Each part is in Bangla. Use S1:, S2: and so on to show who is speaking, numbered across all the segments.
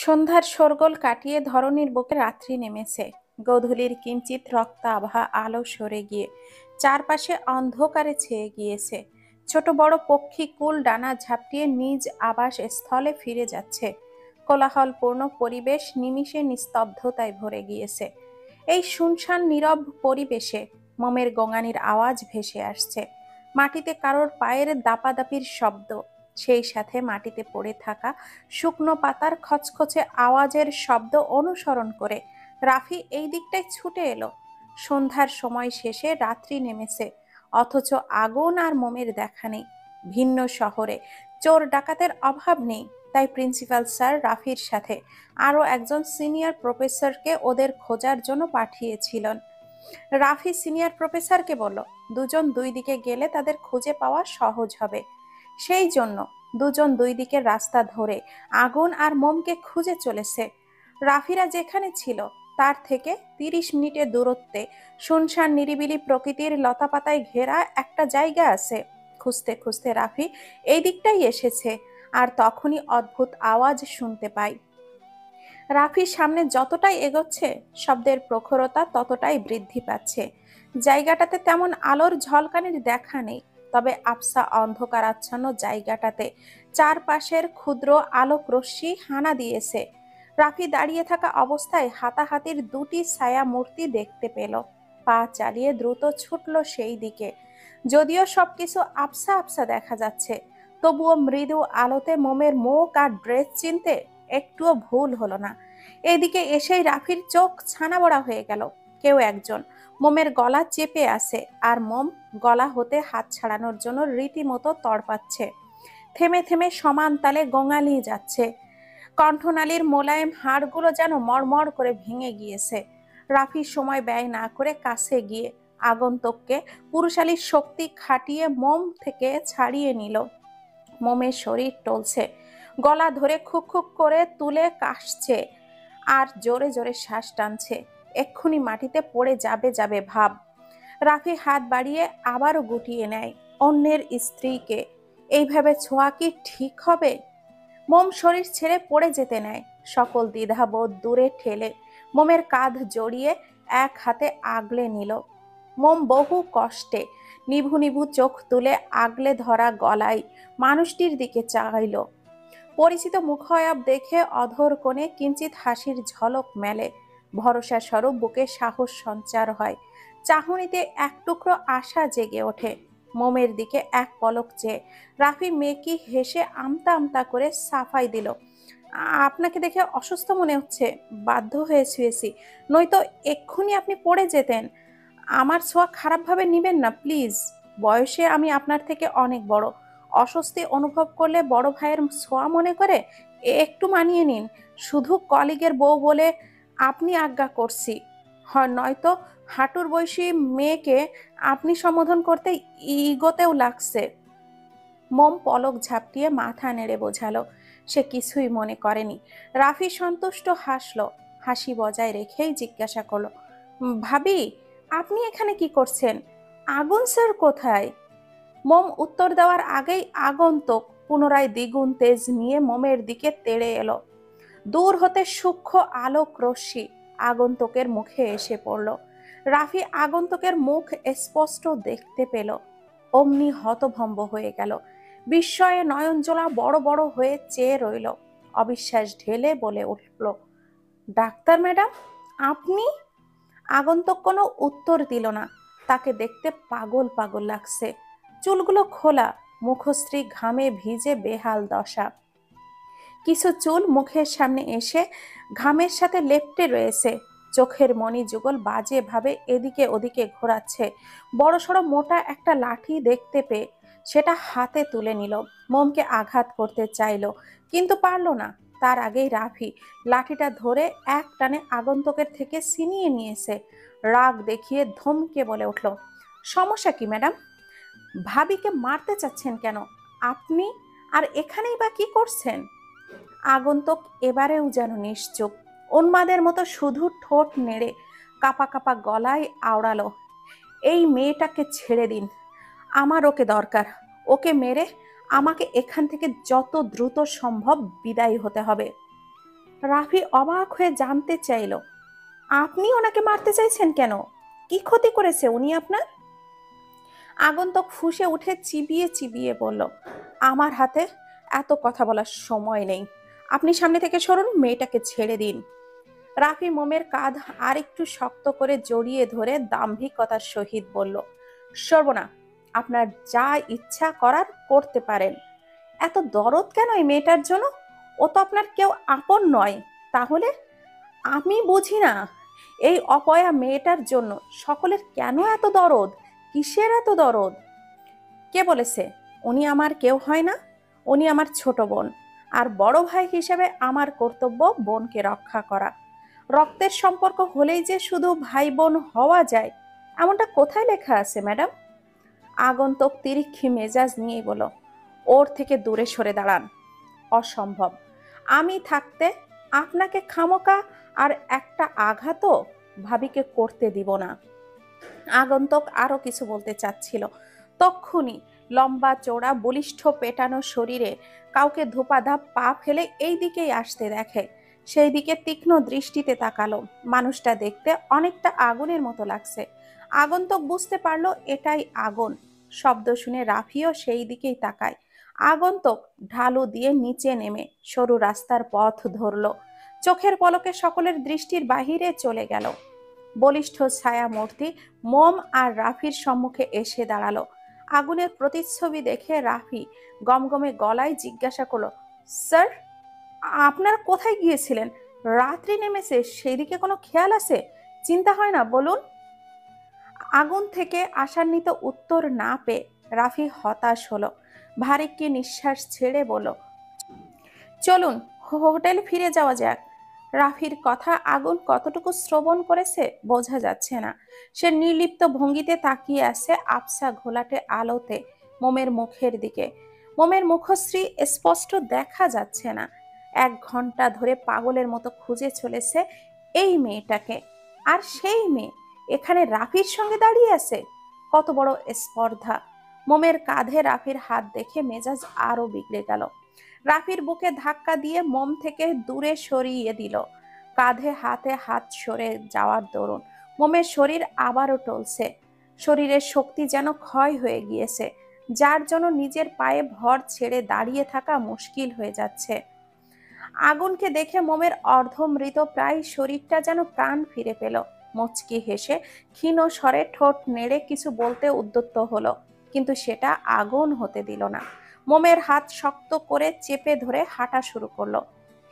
S1: সন্ধ্যার শোরগোল কাটিয়ে ধরণীর বুকে রাত্রি নেমেছে। গোধূলির কিঞ্চিত রক্তাভা আলো সরে গিয়ে চারপাশে অন্ধকারে ছেয়ে গিয়েছে। ছোট বড় পক্ষী কুল ডানা ঝাপটিয়ে নিজ আবাস স্থলে ফিরে যাচ্ছে। কোলাহলপূর্ণ পরিবেশ নিমিষে নিস্তব্ধতায় ভরে গিয়েছে। এই শুনশান নীরব পরিবেশে মোমের গোঙানির আওয়াজ ভেসে আসছে। মাটিতে কারোর পায়ের দাপাদাপির শব্দ, সেই সাথে মাটিতে পড়ে থাকা শুকনো পাতার খচখচে আওয়াজের শব্দ অনুসরণ করে রাফি এই দিকটায় ছুটে এলো। সন্ধ্যার সময় শেষে রাত্রি নেমেছে, অথচ আগুন আর মোমের দেখা নেই। ভিন্ন শহরে চোর ডাকাতের অভাব নেই, তাই প্রিন্সিপাল স্যার রাফির সাথে আরও একজন সিনিয়র প্রফেসরকে ওদের খোঁজার জন্য পাঠিয়েছিলেন। রাফি সিনিয়র প্রফেসরকে বলল, দুজন দুই দিকে গেলে তাদের খুঁজে পাওয়া সহজ হবে। সেই জন্য দুজন দুই দিকের রাস্তা ধরে আগুন আর মোমকে খুঁজে চলেছে। রাফিরা যেখানে ছিল তার থেকে 30 মিনিটের দূরত্বে শুনশান নিরিবিলি প্রকৃতির লতাপাতায় ঘেরা একটা জায়গা আছে। খুঁজতে খুঁজতে রাফি এই দিকটাই এসেছে, আর তখনই অদ্ভুত আওয়াজ শুনতে পায়। রাফির সামনে যতটাই এগোচ্ছে শব্দের প্রখরতা ততটাই বৃদ্ধি পাচ্ছে। জায়গাটাতে তেমন আলোর ঝলকানির দেখা নেই, তবে আবসা অন্ধকারাচ্ছন্ন জায়গাটাতে চারপাশের ক্ষুদ্র আলোক রশ্মি হানা দিয়েছে। রাফি দাঁড়িয়ে থাকা অবস্থায় হাতাহাতির দুটি ছায়া মূর্তি দেখতে পেল। পা চালিয়ে দ্রুত ছুটল সেই দিকে। যদিও সবকিছু আবসা আবসা দেখা যাচ্ছে, তবুও মৃদু আলোতে মোমের মুখ আর ড্রেস চিনতে একটুও ভুল হলো না। এদিকে এসেই রাফির চোখ ছানা বড়া হয়ে গেল। কেউ একজন মোমের গলা চেপে আছে, আর মোম গলা হতে হাত ছাড়ানোর জন্য রীতিমতো তড়পাচ্ছে। থেমে থেমে সমান তালে গোঙালিয়ে যাচ্ছে। কণ্ঠনালীর মোলায়েম হাড়গুলো যেন মড়মড় করে ভেঙে গিয়েছে। রাফি সময় ব্যয় না করে কাছে গিয়ে আগন্তুককে পুরুষালীর শক্তি খাটিয়ে মোম থেকে ছাড়িয়ে নিল। মোমের শরীর টলছে, গলা ধরে খুক খুক করে তুলে কাশছে, আর জোরে জোরে শ্বাস টানছে। এক্ষুনি মাটিতে পড়ে যাবে যাবে ভাব। রাফি হাত বাড়িয়ে আবারও গুটিয়ে নেয়। অন্যের স্ত্রীকে এইভাবে ছোঁয়া কি ঠিক হবে? মোম শরীর ছেড়ে পড়ে যেতে নেয়। সকল দ্বিধাবোধ দূরে ঠেলে মোমের কাঁধ জড়িয়ে এক হাতে আগলে নিল। মোম বহু কষ্টে নিভু নিভু চোখ তুলে আগলে ধরা গলায় মানুষটির দিকে চাইল। পরিচিত মুখায়াব দেখে অধর কোণে কিঞ্চিত হাসির ঝলক মেলে। ভরসা স্বরূপ বুকে সাহস সঞ্চার হয়। চাহনিতে এক টুকরো আশা জেগে ওঠে। মোমের দিকে এক পলক চেয়ে রাফি মেকি হেসে আমতা আমতা করে সাফাই দিল, আপনাকে দেখে অসুস্থ মনে হচ্ছে, বাধ্য হয়ে শুয়েছি, নয়তো এক্ষুনি আপনি পড়ে যেতেন। আমার ছোঁয়া খারাপভাবে নিবেন না প্লিজ। বয়সে আমি আপনার থেকে অনেক বড়। অস্বস্তি অনুভব করলে বড় ভাইয়ের ছোঁয়া মনে করে একটু মানিয়ে নিন। শুধু কলিগের বউ বলে আপনি আজ্ঞা করছি, হয় নয়তো হাঁটুর বয়সী মেয়েকে আপনি সম্বোধন করতে ইগোতেও লাগছে। মোম পলক ঝাপটিয়ে মাথা নেড়ে বোঝালো সে কিছুই মনে করেনি। রাফি সন্তুষ্ট হাসলো। হাসি বজায় রেখেই জিজ্ঞাসা করলো, ভাবি আপনি এখানে কি করছেন? আগুন স্যার কোথায়? মোম উত্তর দেওয়ার আগেই আগন্তুক পুনরায় দ্বিগুণ তেজ নিয়ে মোমের দিকে তেড়ে এলো। দূর হতে সূক্ষ্ম আলোক রশ্মি আগন্তুকের মুখে এসে পড়ল। রাফি আগন্তুকের মুখ স্পষ্ট দেখতে পেল। অমনি হতভম্ব হয়ে গেল। বিস্ময়ে নয়নজোড়া বড় বড় হয়ে চেয়ে রইল। অবিশ্বাস ঢেলে বলে উঠল, ডাক্তার ম্যাডাম আপনি? আগন্তুক কোনো উত্তর দিল না। তাকে দেখতে পাগল পাগল লাগছে। চুলগুলো খোলা, মুখশ্রী ঘামে ভিজে বেহাল দশা। কিছু চুল মুখের সামনে এসে ঘামের সাথে লেপ্টে রয়েছে। চোখের মণি যুগল বাজে ভাবে এদিকে ওদিকে ঘোরাচ্ছে। বড়সড় মোটা একটা লাঠি দেখতে পেয়ে সেটা হাতে তুলে নিল। মোমকে আঘাত করতে চাইল, কিন্তু পারল না। তার আগেই রাফি লাঠিটা ধরে এক টানে আগন্তুকের থেকে ছিনিয়ে নিয়েছে। রাগ দেখিয়ে ধমকে বলে উঠল, সমস্যা কি ম্যাডাম? ভাবিকে মারতে চাচ্ছেন কেন আপনি? আর এখানেই বা কি করছেন? আগন্তুক এবারেও যেন নিশ্চুপ। উন্মাদের মতো শুধু ঠোঁট নেড়ে কাপা কাপা গলায় আওড়ালো, এই মেয়েটাকে ছেড়ে দিন, আমার ওকে দরকার। ওকে মেরে আমাকে এখান থেকে যত দ্রুত সম্ভব বিদায় হতে হবে। রাফি অবাক হয়ে জানতে চাইল, আপনি ওনাকে মারতে চাইছেন কেন? কি ক্ষতি করেছে উনি আপনার? আগন্তুক ফুঁসে উঠে চিবিয়ে চিবিয়ে বলল, আমার হাতে এত কথা বলার সময় নেই। আপনি সামনে থেকে সরুন, মেয়েটাকে ছেড়ে দিন। রাফি মোমের কাঁধ আরেকটু শক্ত করে জড়িয়ে ধরে দাম্ভিকতার সহিত বলল, সরব না। আপনার যা ইচ্ছা করার করতে পারেন। এত দরদ কেন এই মেয়েটার জন্য? ও তো আপনার কেউ আপন নয়। তাহলে? আমি বুঝি না, এই অপয়া মেয়েটার জন্য সকলের কেন এত দরদ? কিসের এত দরদ? কে বলেছে উনি আমার কেউ হয় না? উনি আমার ছোট বোন, আর বড় ভাই হিসেবে আমার কর্তব্য বোনকে রক্ষা করা। রক্তের সম্পর্ক হলেই যে শুধু ভাই বোন হওয়া যায়, এমনটা কোথায় লেখা আছে ম্যাডাম? আগন্তুক তিরিক্ষি মেজাজ নিয়েই বলল, ওর থেকে দূরে সরে দাঁড়ান। অসম্ভব। আমি থাকতে আপনাকে খামোকা আর একটা আঘাতও ভাবিকে করতে দিব না। আগন্তুক আরো কিছু বলতে চাচ্ছিল, তক্ষুনি লম্বা চওড়া বলিষ্ঠ পেটানো শরীরে কাউকে ধোপাধাপ পা ফেলে এই দিকেই আসতে দেখে। সেই দিকে তীক্ষ্ণ দৃষ্টিতে তাকালো। মানুষটা দেখতে অনেকটা আগুনের মতো লাগছে। আগন্তুক বুঝতে পারলো এটাই আগুন। শব্দ শুনে রাফিও সেই দিকেই তাকায়। আগন্তুক ঢালু দিয়ে নিচে নেমে সরু রাস্তার পথ ধরল। চোখের পলকে সকলের দৃষ্টির বাহিরে চলে গেল। বলিষ্ঠ ছায়া মূর্তি মোম আর রাফির সম্মুখে এসে দাঁড়ালো। আগুনের প্রতিচ্ছবি দেখে রাফি গমগমে গলায় জিজ্ঞাসা করলো, স্যার, আপনারা কোথায় গিয়েছিলেন? রাত্রি নেমেছে, সেদিকে কোনো খেয়াল আছে? চিন্তা হয় না, বলুন? আগুন থেকে আশান্বিত উত্তর না পেয়ে রাফি হতাশ হলো। ভারী কি নিঃশ্বাস ছেড়ে বলল, চলুন হোটেলে ফিরে যাওয়া যাক। রাফির কথা আগুন কতটুকু শ্রবণ করেছে বোঝা যাচ্ছে না। সে নির্লিপ্ত ভঙ্গিতে তাকিয়ে আছে আবছা ঘোলাটে আলোতে মোমের মুখের দিকে। মোমের মুখশ্রী স্পষ্ট দেখা যাচ্ছে না। 1 ঘন্টা ধরে পাগলের মতো খুঁজে চলেছে এই মেয়েটাকে, আর সেই মেয়ে এখানে রাফির সঙ্গে দাঁড়িয়ে আছে। কত বড় স্পর্ধা! মোমের কাঁধে রাফির হাত দেখে মেজাজ আরো বিগড়ে গেল। রাফির বুকে ধাক্কা দিয়ে মোম থেকে দূরে সরিয়ে দিল। কাঁধে হাতে হাত সরে যাওয়ার দরুন মোমের শরীর আবারও টলছে। শরীরের শক্তি যেন ক্ষয় হয়ে গিয়েছে, যার জন্য নিজের পায়ে ভর ছেড়ে দাঁড়িয়ে থাকা মুশকিল হয়ে যাচ্ছে। আগুনকে দেখে মোমের অর্ধমৃত প্রায় শরীরটা যেন প্রাণ ফিরে পেল। মুচকি হেসে ক্ষীণ স্বরে ঠোঁট নেড়ে কিছু বলতে উদ্যত হলো, কিন্তু সেটা আগুন হতে দিল না। মোমের হাত শক্ত করে চেপে ধরে হাঁটা শুরু করলো।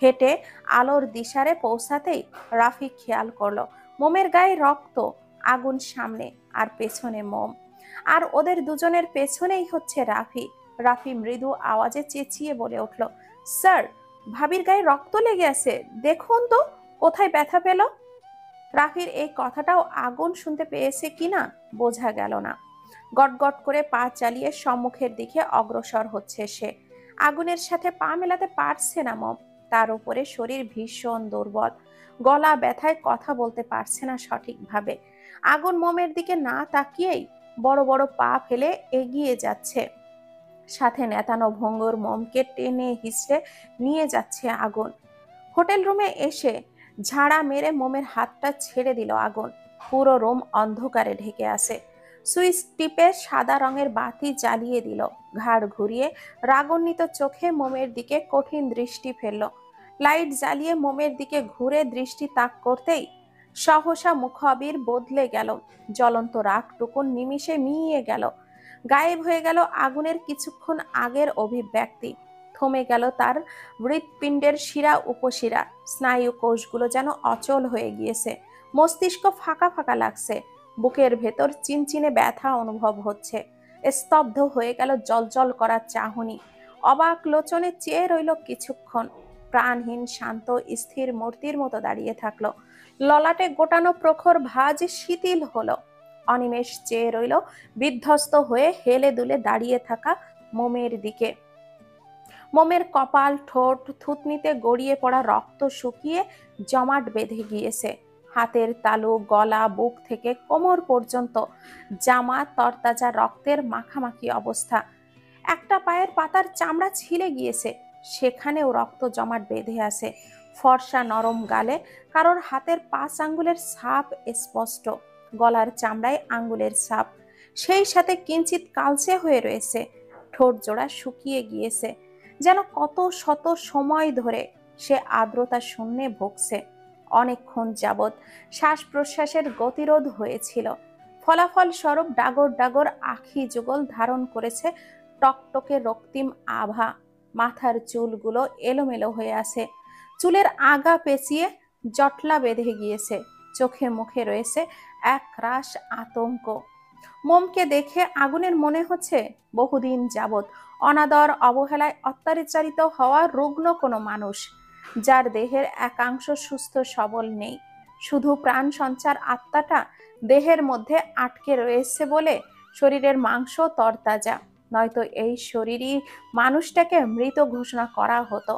S1: হেঁটে আলোর দিশারে পৌঁছাতেই রাফি খেয়াল করলো মোমের গায়ে রক্ত, আগুন সামনে আর পেছনে মোম, আর ওদের দুজনের পেছনেই হচ্ছে রাফি। রাফি মৃদু আওয়াজে চেঁচিয়ে বলে উঠল, স্যার, ভাবির গায়ে রক্ত লেগে আছে, দেখুন তো কোথায় ব্যথা পেল। রাফির এই কথাটাও আগুন শুনতে পেয়েছে কিনা বোঝা গেল না। গটগট করে পা চালিয়ে সম্মুখের দিকে অগ্রসর হচ্ছে সে। আগুনের সাথে পা মেলাতে পারছে না মম। তার উপরে শরীর ভীষণ দুর্বল, গলা ব্যথায় কথা বলতে পারছে না সঠিকভাবে। আগুন মোমের দিকে না তাকিয়েই বড় বড় পা ফেলে এগিয়ে যাচ্ছে। সাথে নেতানো ভঙ্গুর মোমকে টেনে হিঁচড়ে নিয়ে যাচ্ছে আগুন। হোটেল রুমে এসে ঝাড়া মেরে মোমের হাতটা ছেড়ে দিল আগুন। পুরো রুম অন্ধকারে ঢেকে আছে। সুইচ টিপে সাদা রঙের বাতি জ্বালিয়ে দিল। ঘাড় ঘুরিয়ে রাগান্বিত চোখে মোমের দিকে কঠিন দৃষ্টি ফেলল। লাইট জ্বালিয়ে মোমের দিকে ঘুরে দৃষ্টি তাক করতেই সহসা মুখাবির বদলে গেল। জ্বলন্ত রাগটুকুন নিমিষে মিইয়ে গেল। গায়েব হয়ে গেল আগুনের কিছুক্ষণ আগের অভিব্যক্তি। থমে গেল তার হৃৎপিণ্ডের শিরা উপশিরা। স্নায়ু কোষগুলো যেন অচল হয়ে গিয়েছে। মস্তিষ্ক ফাঁকা ফাঁকা লাগছে। বুকের ভেতর চিনচিনে ব্যথা অনুভব হচ্ছে। স্তব্ধ হয়ে গেল জলজল করা চাহনি। অবাক লোচনে চেয়ে রইল কিছুক্ষণ। প্রাণহীন শান্ত স্থির মূর্তির মতো দাঁড়িয়ে থাকলো। ললাটে গোটানো প্রখর ভাঁজ শিথিল হলো। অনিমেষ চেয়ে রইল বিধ্বস্ত হয়ে হেলে দুলে দাঁড়িয়ে থাকা মোমের দিকে। মোমের কপাল, ঠোঁট, থুতনিতে গড়িয়ে পড়া রক্ত শুকিয়ে জমাট বেঁধে গিয়েছে। হাতের তালু, গলা, বুক থেকে কোমর পর্যন্ত জামা তরতাজা রক্তের মাখামাখি অবস্থা। একটা পায়ের পাতার চামড়া ছিলে গিয়েছে, সেখানেও রক্ত জমাট বেঁধে আছে। ফর্সা নরম গালে কারোর হাতের 5 আঙ্গুলের ছাপ স্পষ্ট, গলার চামড়ায় আঙ্গুলের ছাপ, সেই সাথে কিঞ্চিত কালচে হয়ে রয়েছে। ঠোঁট জোড়া শুকিয়ে গিয়েছে, যেন কত শত সময় ধরে সে আর্দ্রতা শূন্যে ভুগছে। অনেকক্ষণ যাবৎ শ্বাস প্রশ্বাসের গতিরোধ হয়েছিল। ফলাফল স্বরূপ ডাগর ডাগর আখি যুগল ধারণ করেছে টকটকে রক্তিম আভা। মাথার চুলগুলো এলোমেলো হয়ে আছে, চুলের আগা পেঁচিয়ে জটলা বেঁধে গিয়েছে। চোখে মুখে রয়েছে এক রাশ আতঙ্ক। মোমকে দেখে আগুনের মনে হচ্ছে বহুদিন যাবৎ অনাদর অবহেলায় অত্যাচারিত হওয়া রুগ্ন কোনো মানুষ, যার দেহের একাংশ সুস্থ সবল নেই, শুধু প্রাণ সঞ্চার আত্মাটা দেহের মধ্যে আটকে রয়েছে বলে শরীরের মাংস তরতাজা, নয়তো এই শরীরই মানুষটাকে মৃত ঘোষণা করা হতো।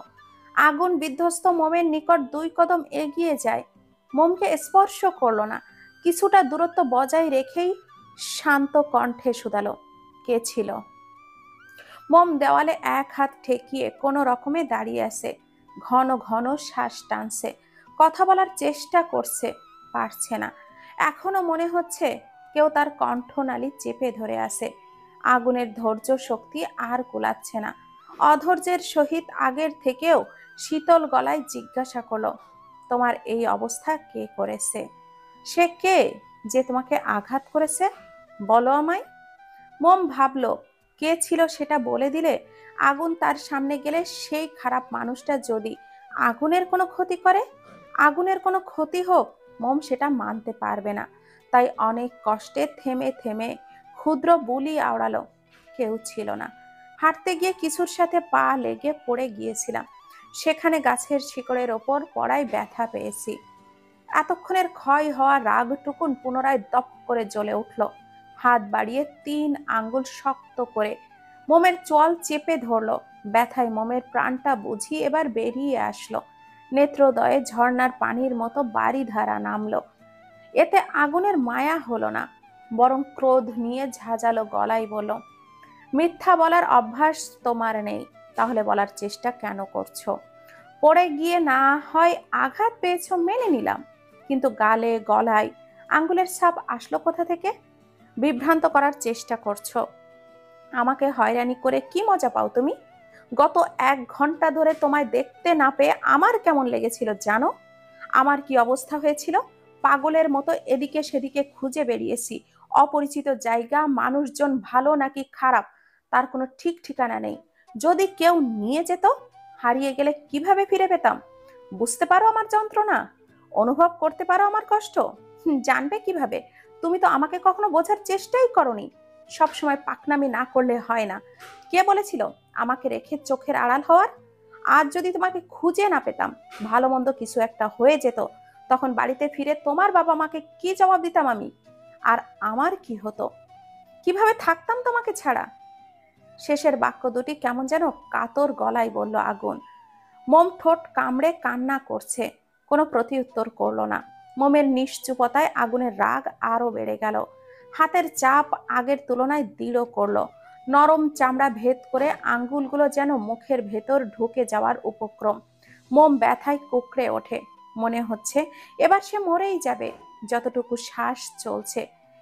S1: আগুন বিধ্বস্ত মোমের নিকট 2 কদম এগিয়ে যায়, মোমকে স্পর্শ করলো না, কিছুটা দূরত্ব বজায় রেখেই শান্ত কণ্ঠে শুধালো, কে ছিল? মোম দেওয়ালে এক হাত ঠেকিয়ে কোনো রকমে দাঁড়িয়ে আছে, ঘন ঘন শ্বাস টানছে, কথা বলার চেষ্টা করছে, পারছে না। এখনো মনে হচ্ছে কেউ তার কণ্ঠনালী চেপে ধরে আছে। আগুনের ধৈর্য শক্তি আর কুলাচ্ছে না। অধৈর্যের সহিত আগের থেকেও শীতল গলায় জিজ্ঞাসা করলো, তোমার এই অবস্থা কে করেছে? সে কে যে তোমাকে আঘাত করেছে? বলো আমায়। মোম ভাবলো, কে ছিল সেটা বলে দিলে আগুন তার সামনে গেলে সেই খারাপ মানুষটা যদি আগুনের কোনো ক্ষতি করে, আগুনের কোনো ক্ষতি হোক, মোম সেটা মানতে পারবে না। তাই অনেক কষ্টে থেমে থেমে ক্ষুদ্র বুলি আওড়ালো, কেউ ছিল না। হাঁটতে গিয়ে কিছুর সাথে পা লেগে পড়ে গিয়েছিলাম, সেখানে গাছের শিকড়ের ওপর পড়ায় ব্যথা পেয়েছি। এতক্ষণের ক্ষয় হওয়া রাগটুকুন পুনরায় দপ করে জ্বলে উঠল। হাত বাড়িয়ে 3 আঙ্গুল শক্ত করে মোমের চোয়াল চেপে ধরলো। ব্যথায় মোমের প্রাণটা বুঝি এবার বেরিয়ে আসলো। নেত্রদয়ে ঝর্ণার পানির মতো বাড়ি ধারা নামলো। এতে আগুনের মায়া হলো না, বরং ক্রোধ নিয়ে ঝাঁঝালো গলায় বলল, মিথ্যা বলার অভ্যাস তোমার নেই, তাহলে বলার চেষ্টা কেন করছো? পড়ে গিয়ে না হয় আঘাত পেয়েছো মেনে নিলাম, কিন্তু গালে গলায় আঙ্গুলের ছাপ আসলো কোথা থেকে? বিভ্রান্ত করার চেষ্টা করছো। আমাকে হয়রানি করে কি মজা পাও তুমি? গত 1 ঘন্টা ধরে তোমায় দেখতে না পেয়ে আমার কেমন লেগেছিল জানো? আমার কি অবস্থা হয়েছিল? পাগলের মতো এদিকে সেদিকে খুঁজে বেরিয়েছি। অপরিচিত জায়গা, মানুষজন ভালো নাকি খারাপ তার কোনো ঠিক ঠিকানা নেই। যদি কেউ নিয়ে যেত, হারিয়ে গেলে কিভাবে ফিরে পেতাম? বুঝতে পারো আমার যন্ত্রণা? অনুভব করতে পারো আমার কষ্ট? জানবে কিভাবে? তুমি তো আমাকে কখনো বোঝার চেষ্টাই করনি। সবসময় পাকনামি না করলে হয় না। কে বলেছিল আমাকে রেখে চোখের আড়াল হওয়ার? আজ যদি তোমাকে খুঁজে না পেতাম, ভালো মন্দ কিছু একটা হয়ে যেত, তখন বাড়িতে ফিরে তোমার বাবা মাকে কি জবাব দিতাম আমি? আর আমার কি হতো? কিভাবে থাকতাম তোমাকে ছাড়া? শেষের বাক্য দুটি কেমন যেন কাতর গলায় বলল আগুন। মোম ঠোঁট কামড়ে কান্না করছে, কোনো প্রতিউত্তর করলো না। মোমের নিশ্চুপতায় আগুনের রাগ আরো বেড়ে গেল। হাতের চাপ আগের তুলনায় দৃঢ় করলো। নরম চামড়া ভেদ করে আঙ্গুলগুলো যেন মুখের ভেতর ঢুকে যাওয়ার উপক্রম। মোম ব্যথায় কুঁকড়ে ওঠে। মনে হচ্ছে এবার সে মরেই যাবে। যতটুকু শ্বাস চলছে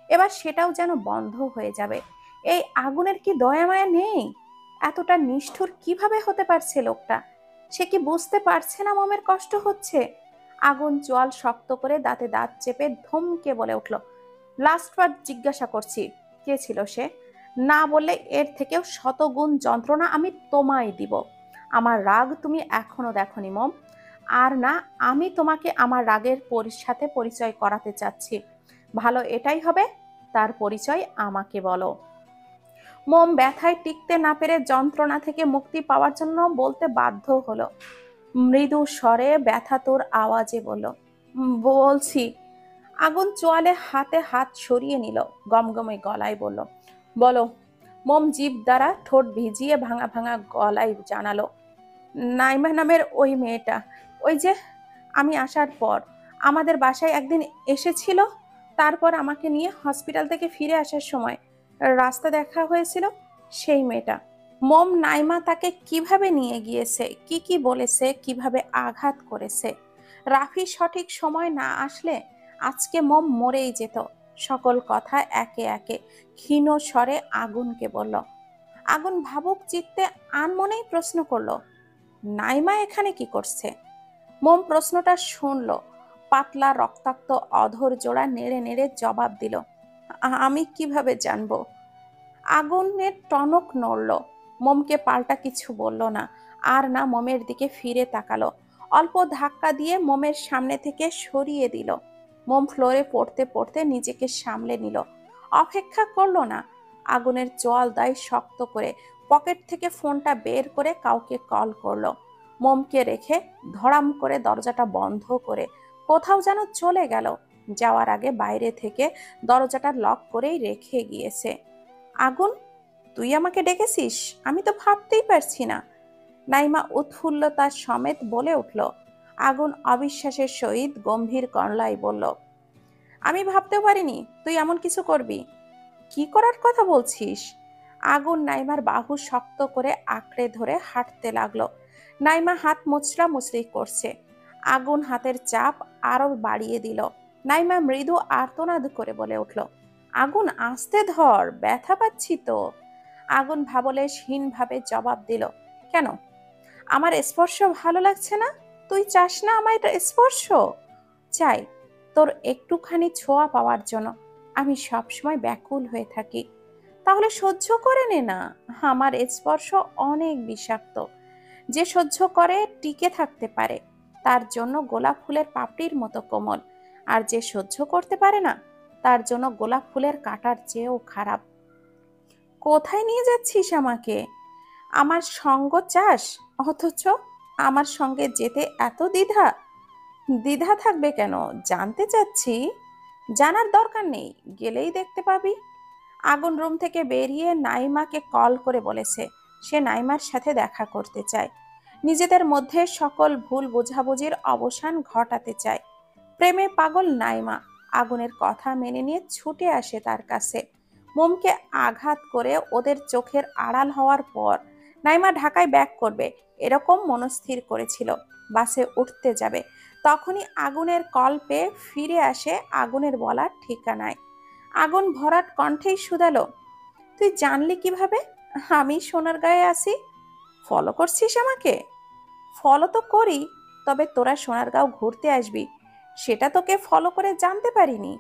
S1: এবার সেটাও যেন বন্ধ হয়ে যাবে। এই আগুনের কি দয়া মায়া নেই? এতটা নিষ্ঠুর কিভাবে হতে পারছে লোকটা? সে কি বুঝতে পারছে না মোমের কষ্ট হচ্ছে? আগুন চোয়াল শক্ত করে দাঁতে দাঁত চেপে ধমকে বলে উঠল, লাস্টবার জিজ্ঞাসা করছি, কে ছিল সে? না বললে এর থেকেও শতগুণ যন্ত্রণা আমি তোমায় দিব। আমার রাগ তুমি এখনো দেখনি মোম। আর না, আমি তোমাকে আমার রাগের সাথে পরিচয় করাতে চাচ্ছি। ভালো এটাই হবে, তার পরিচয় আমাকে বলো। মোম ব্যথায় টিকতে না পেরে যন্ত্রণা থেকে মুক্তি পাওয়ার জন্য বলতে বাধ্য হলো। মৃদু স্বরে ব্যথাতুর আওয়াজে বলল, বলছি। আগুন চোয়ালে হাতে হাত সরিয়ে নিল, গমগমে গলায় বলল, বলো। মোম জিভ দ্বারা ঠোঁট ভিজিয়ে ভাঙা ভাঙা গলায় জানালো, নাইমা নামের ওই মেয়েটা, ওই যে আমি আসার পর আমাদের বাসায় একদিন এসেছিল, তারপর আমাকে নিয়ে হসপিটাল থেকে ফিরে আসার সময় রাস্তা দেখা হয়েছিল, সেই মেয়েটা। মম নাইমা তাকে কিভাবে নিয়ে গিয়েছে, কি কি বলেছে, কিভাবে আঘাত করেছে। রাফি সঠিক সময় না আসলে আজকে মম মরেই যেত। সকল কথা একে একে ক্ষীণ স্বরে আগুনকে বলল। আগুন ভাবুক চিত্তে আনমনেই প্রশ্ন করলো, নাইমা এখানে কি করছে? মোম প্রশ্নটা শুনল, পাতলা রক্তাক্ত অধর জোড়া নেড়ে নেড়ে জবাব দিল, আমি কিভাবে জানবো? আগুনের টনক নড়ল। মোমকে পাল্টা কিছু বলল না, আর না মোমের দিকে ফিরে তাকালো। অল্প ধাক্কা দিয়ে মোমের সামনে থেকে সরিয়ে দিল। মোম ফ্লোরে পড়তে পড়তে নিজেকে সামলে নিল। অপেক্ষা করলো না। আগুনের জল দায় শক্ত করে পকেট থেকে ফোনটা বের করে কাউকে কল করলো। মোমকে রেখে ধড়াম করে দরজাটা বন্ধ করে কোথাও যেন চলে গেল। যাওয়ার আগে বাইরে থেকে দরজাটা লক করেই রেখে গিয়েছে। আগুন, তুই আমাকে ডেকেছিস? আমি তো ভাবতেই পারছি না। নাইমা উৎফুল্লতার সমেত বলে উঠল। আগুন অবিশ্বাসের সহিত গম্ভীর গলায় বলল, আমি ভাবতেও পারিনি তুই এমন কিছু করবি। কি করার কথা বলছিস? আগুন নাইমার বাহু শক্ত করে আঁকড়ে ধরে হাঁটতে লাগলো। নাইমা হাত মুচড়া মুচড়ি করছে। আগুন হাতের চাপ আরো বাড়িয়ে দিল। নাইমা মৃদু আর্তনাদ করে বলে উঠল, আগুন আস্তে ধর, ব্যথা পাচ্ছি তো। আগুন ভাবলেশহীন ভাবে জবাব দিল, কেন? আমার স্পর্শ ভালো লাগছে না? তুই চাস না আমার স্পর্শ? চাই, তোর একটুখানি ছোঁয়া পাওয়ার জন্য আমি সবসময় ব্যাকুল হয়ে থাকি। তাহলে সহ্য করে নে না। আমার স্পর্শ অনেক বিষাক্ত। যে সহ্য করে টিকে থাকতে পারে তার জন্য গোলাপ ফুলের পাপড়ির মতো কোমল, আর যে সহ্য করতে পারে না তার জন্য গোলাপ ফুলের কাঁটার চেয়েও খারাপ। কোথায় নিয়ে যাচ্ছিস আমাকে? আমার সঙ্গ চাস, অথচ আমার সঙ্গে যেতে এত দ্বিধা? দ্বিধা থাকবে কেন? জানতে চাচ্ছি। জানার দরকার নেই, গেলেই দেখতে পাবি। আগুন রুম থেকে বেরিয়ে নাইমাকে কল করে বলেছে সে নাইমার সাথে দেখা করতে চায়। নিজেদের মধ্যে সকল ভুল বোঝাবুঝির অবসান ঘটাতে চায়। প্রেমে পাগল নাইমা আগুনের কথা মেনে নিয়ে ছুটে আসে তার কাছে। মোমকে আঘাত করে ওদের চোখের আড়াল হওয়ার পর নাইমা ঢাকায় ব্যাক করবে এরকম মনস্থির করেছিল। বাসে উঠতে যাবে, তখনই আগুনের কল পেয়ে ফিরে আসে আগুনের বলার ঠিকানায়। আগুন ভরাট কণ্ঠেই শুধালো, তুই জানলি কিভাবে আমি সোনারগাঁয়ে আছি? ফলো করছিস আমাকে? ফলো তো করি, তবে তোরা সোনারগাঁও ঘুরতে আসবি সেটা তোকে ফলো করে জানতে পারিনি।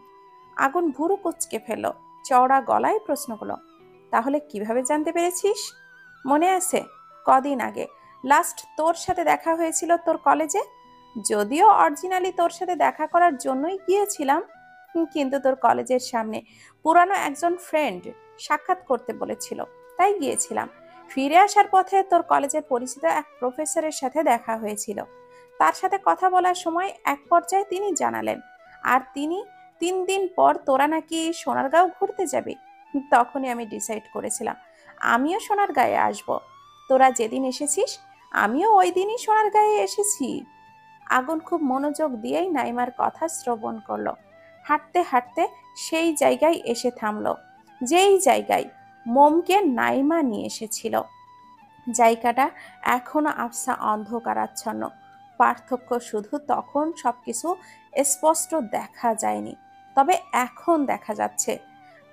S1: আগুন ভুরু কুঁচকে ফেলল। চওড়া গলায় প্রশ্ন করলো, তাহলে কিভাবে জানতে পেরেছিস? মনে আছে কদিন আগে লাস্ট তোর সাথে দেখা হয়েছিল তোর কলেজে? যদিও অরিজিনালি তোর সাথে দেখা করার জন্যই গিয়েছিলাম, কিন্তু তোর কলেজের সামনে পুরানো একজন ফ্রেন্ড সাক্ষাৎ করতে বলেছিল, তাই গিয়েছিলাম। ফিরে আসার পথে তোর কলেজের পরিচিত এক প্রফেসরের সাথে দেখা হয়েছিল। তার সাথে কথা বলার সময় এক পর্যায়ে তিনি জানালেন, আর তিনি 3 দিন পর তোরা নাকি সোনারগাঁও ঘুরতে যাবি। তখনই আমি ডিসাইড করেছিলাম আমিও সোনারগাঁয়ে আসব। তোরা যেদিন এসেছিস আমিও ওই দিনই সোনারগাঁয়ে এসেছি। আগুন খুব মনোযোগ দিয়েই নাইমার কথা শ্রবণ করলো। হাঁটতে হাঁটতে সেই জায়গায় এসে থামলো যেই জায়গায় মোমকে নাইমা নিয়ে এসেছিল। জায়গাটা এখনো আবছা অন্ধকারাচ্ছন্ন। পার্থক্য শুধু তখন সবকিছু স্পষ্ট দেখা যায়নি, তবে এখন দেখা যাচ্ছে।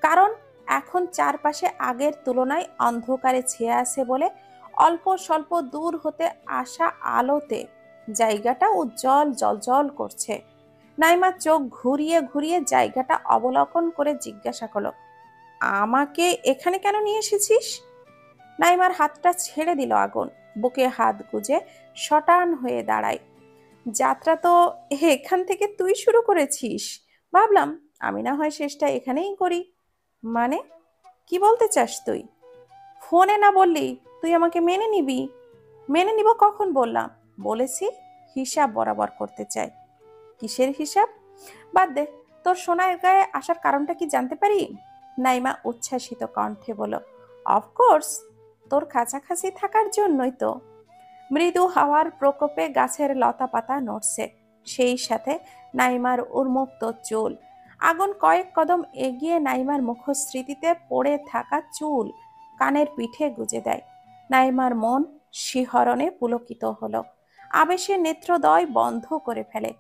S1: কারণ এখন চারপাশে আগের তুলনায় অন্ধকারে ছেয়ে আছে বলে অল্প স্বল্প দূর হতে আসা আলোতে জায়গাটা উজ্জ্বল জলজল করছে। নাইমা চোখ ঘুরিয়ে ঘুরিয়ে জায়গাটা অবলোকন করে জিজ্ঞাসা করলো, আমাকে এখানে কেন নিয়ে এসেছিস? নাইমার হাতটা ছেড়ে দিল আগুন। বুকে হাত গুজে শটান হয়ে দাঁড়ায়। যাত্রা তো এখান থেকে তুই শুরু করেছিস। ভাবলাম আমি না হয় শেষটা এখানেই করি। মানে কি বলতে চাস তুই? ফোনে না বললি তুই আমাকে মেনে নিবি। মেনে নিব কখন বললাম? বলেছি হিসাব বরাবর করতে চাই। কিসের হিসাব? বাদ দে, তোর সোনার গায়ে আসার কারণটা কি জানতে পারি? নাইমা উচ্ছ্বাসিত কণ্ঠে বলল, অফকোর্স, তোর কাছাকাছি থাকার জন্যই তো। মৃদু হাওয়ার প্রকোপে গাছের লতা পাতা নড়ছে, সেই সাথে নাইমার উন্মুক্ত চুল। আগুন কয়েক কদম এগিয়ে নাইমার মুখশ্রীতে পড়ে থাকা চুল কানের পিঠে গুজে দেয়। নাইমার মন শিহরণে পুলকিত হলো, আবেশে নেত্রদ্বয় বন্ধ করে ফেলে।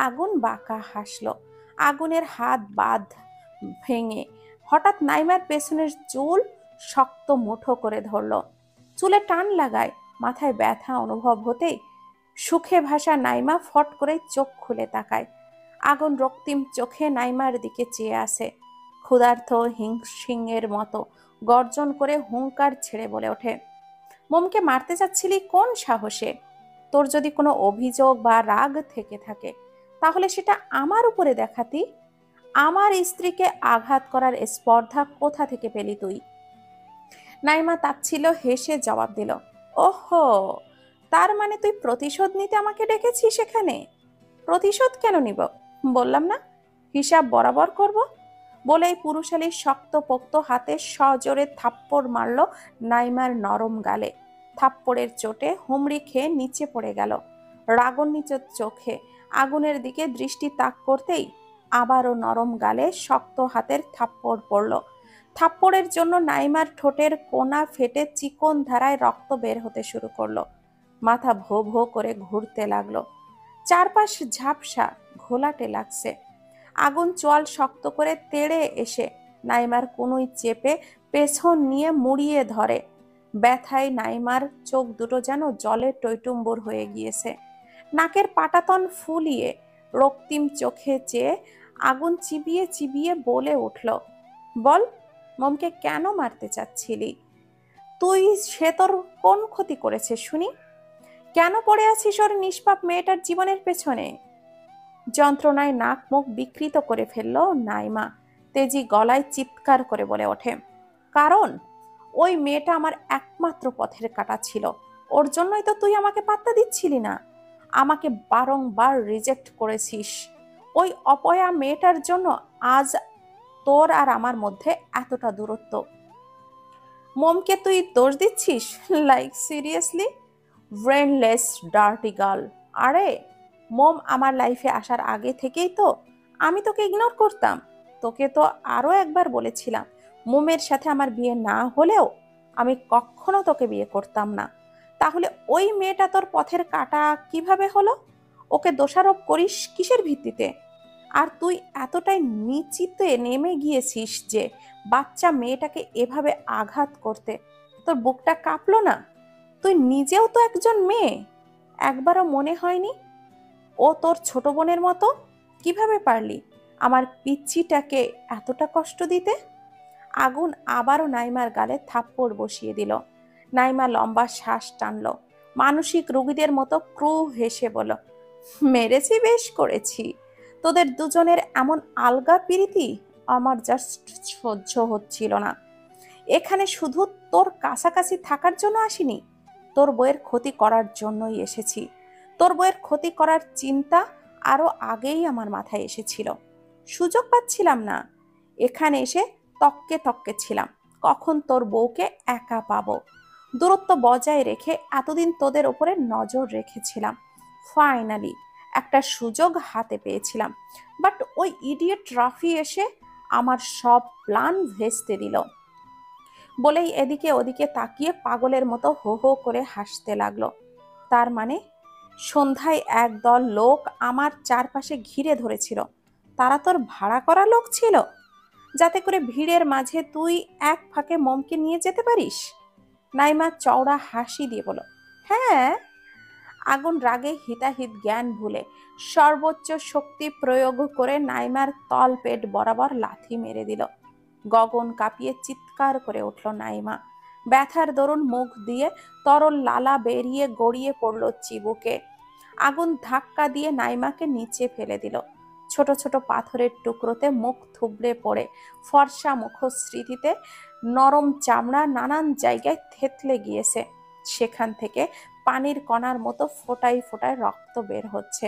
S1: আগুন বাঁকা হাসলো। আগুনের হাত বাঁধ ভেঙে হঠাৎ নাইমার পেছনের চুল শক্ত মুঠো করে ধরল। চুলে টান লাগায়। মাথায় ব্যথা অনুভব হতেই সুখে ভাসা নাইমা ফট করে চোখ খুলে তাকায়। আগুন রক্তিম চোখে নাইমার দিকে চেয়ে আসে। ক্ষুধার্ত সিংহের মতো গর্জন করে হুংকার ছেড়ে বলে ওঠে, মোমকে মারতে চাচ্ছিলি কোন সাহসে? তোর যদি কোনো অভিযোগ বা রাগ থেকে থাকে তাহলে সেটা আমার উপরে দেখাতি। আমার স্ত্রীকে আঘাত করার স্পর্ধা কোথা থেকে পেলি তুই? নাইমা তাচ্ছিল হেসে জবাব দিল, ওহো, তার মানে তুই প্রতিশোধ নিতে আমাকে ডেকেছিস এখানে? প্রতিশোধ কেন নিব? বললাম না হিসাব বরাবর করব। বলেই পুরুষালীর শক্তপোক্ত হাতে সজোরে থাপ্পড় মারল নাইমার নরম গালে। থাপ্পড়ের চোটে হুমড়ি খেয়ে নিচে পড়ে গেল। রাগান্বিত চোখে আগুনের দিকে দৃষ্টি তাক করতেই আবারও নরম গালে শক্ত হাতের থাপ্পড় পড়ল। থাপ্পড়ের জন্য নাইমার ঠোঁটের কোনা ফেটে চিকন ধারায় রক্ত বের হতে শুরু করলো। মাথা ভো ভো করে ঘুরতে লাগলো। চারপাশ ঝাপসা, ঘোলাটে লাগছে। আগুন চোয়াল শক্ত করে তেড়ে এসে নাইমার কনুই চেপে পেছন নিয়ে মুড়িয়ে ধরে। ব্যথায় নাইমার চোখ দুটো যেন জলে টইটুম্বুর হয়ে গিয়েছে। নাকের পাটাতন ফুলিয়ে রক্তিম চোখে চেয়ে আগুন চিবিয়ে চিবিয়ে বলে উঠল, বল, মমকে কেন মারতে চাচ্ছিলি তুই? সে তোর কোন ক্ষতি করেছে শুনি? কেন পড়ে আছিস ওর নিষ্পাপ মেয়েটার জীবনের পেছনে? যন্ত্রণায় নাক মুখ বিকৃত করে ফেলল নাইমা। তেজি গলায় চিৎকার করে বলে ওঠে, কারণ ওই মেয়েটা আমার একমাত্র পথের কাঁটা ছিল। ওর জন্যই তো তুই আমাকে পাত্তা দিচ্ছিলি না। আমাকে বারংবার রিজেক্ট করেছিস। ওই অপয়া মেয়েটার জন্য আজ তোর আর আমার মধ্যে এতটা দূরত্ব। মমকে তুই দোষ দিচ্ছিস? Like seriously? Brainless dirty girl. আরে মম আমার লাইফে আসার আগে থেকেই তো আমি তোকে ইগনোর করতাম। তোকে তো আরো একবার বলেছিলাম মোমের সাথে আমার বিয়ে না হলেও আমি কখনো তোকে বিয়ে করতাম না। তাহলে ওই মেয়েটা তোর পথের কাঁটা কিভাবে হলো? ওকে দোষারোপ করিস কিসের ভিত্তিতে? আর তুই এতটাই নিচিতে নেমে গিয়েছিস যে বাচ্চা মেয়েটাকে এভাবে আঘাত করতে তোর বুকটা কাঁপলো না? তুই নিজেও তো একজন মেয়ে। একবারও মনে হয়নি ও তোর ছোট বোনের মতো? কিভাবে পারলি আমার পিচ্চিটাকে এতটা কষ্ট দিতে? আগুন আবারও নাইমার গালে থাপ্পড় বসিয়ে দিল। নাইমা লম্বা শ্বাস টানল। মানসিক রোগীদের মতো ক্রু হেসে বলল, মেরেছি, বেশ করেছি। তোদের দুজনের এমন আলগা প্রীতি আমার জাস্ট সহ্য হচ্ছিল না। এখানে শুধু তোর কাছাকাছি থাকার জন্য আসিনি, তোর বইয়ের ক্ষতি করার জন্যই এসেছি। তোর বইয়ের ক্ষতি করার চিন্তা আরো আগেই আমার মাথায় এসেছিল। সুযোগ পাচ্ছিলাম না। এখানে এসে তককে তককে ছিলাম কখন তোর বউকে একা পাবো। দূরত্ব বজায় রেখে এতদিন তোদের ওপরে নজর রেখেছিলাম। ফাইনালি একটা সুযোগ হাতে পেয়েছিলাম, বাট ওই ইডিয়েট রাফি এসে আমার সব প্ল্যান ভেস্তে দিল। বলেই এদিকে ওদিকে তাকিয়ে পাগলের মতো হো হো করে হাসতে লাগলো। তার মানে সন্ধ্যায় একদল লোক আমার চারপাশে ঘিরে ধরেছিল। তারা তোর ভাড়া করা লোক ছিল, যাতে করে ভিড়ের মাঝে তুই এক ফাঁকে মমকে নিয়ে যেতে পারিস? নাইমা চওড়া হাসি দিয়ে বলো, হ্যাঁ। আগুন রাগে হিতাহিত জ্ঞান ভুলে সর্বোচ্চ শক্তি প্রয়োগ করে নাইমার তল পেট বরাবর লাথি মেরে দিল। গগন কাঁপিয়ে চিৎকার করে উঠল নাইমা। ব্যথার দরুন মুখ দিয়ে তরল লালা বেরিয়ে গড়িয়ে পড়ল চিবুকে। আগুন ধাক্কা দিয়ে নাইমাকে নিচে ফেলে দিল। ছোট ছোট পাথরের টুকরোতে মুখ থুবড়ে পড়ে ফর্সা মুখশ্রীতে নরম চামড়া নানান জায়গায় থেতলে গিয়েছে। সেখান থেকে পানির কণার মতো ফোটায় ফোটায় রক্ত বের হচ্ছে।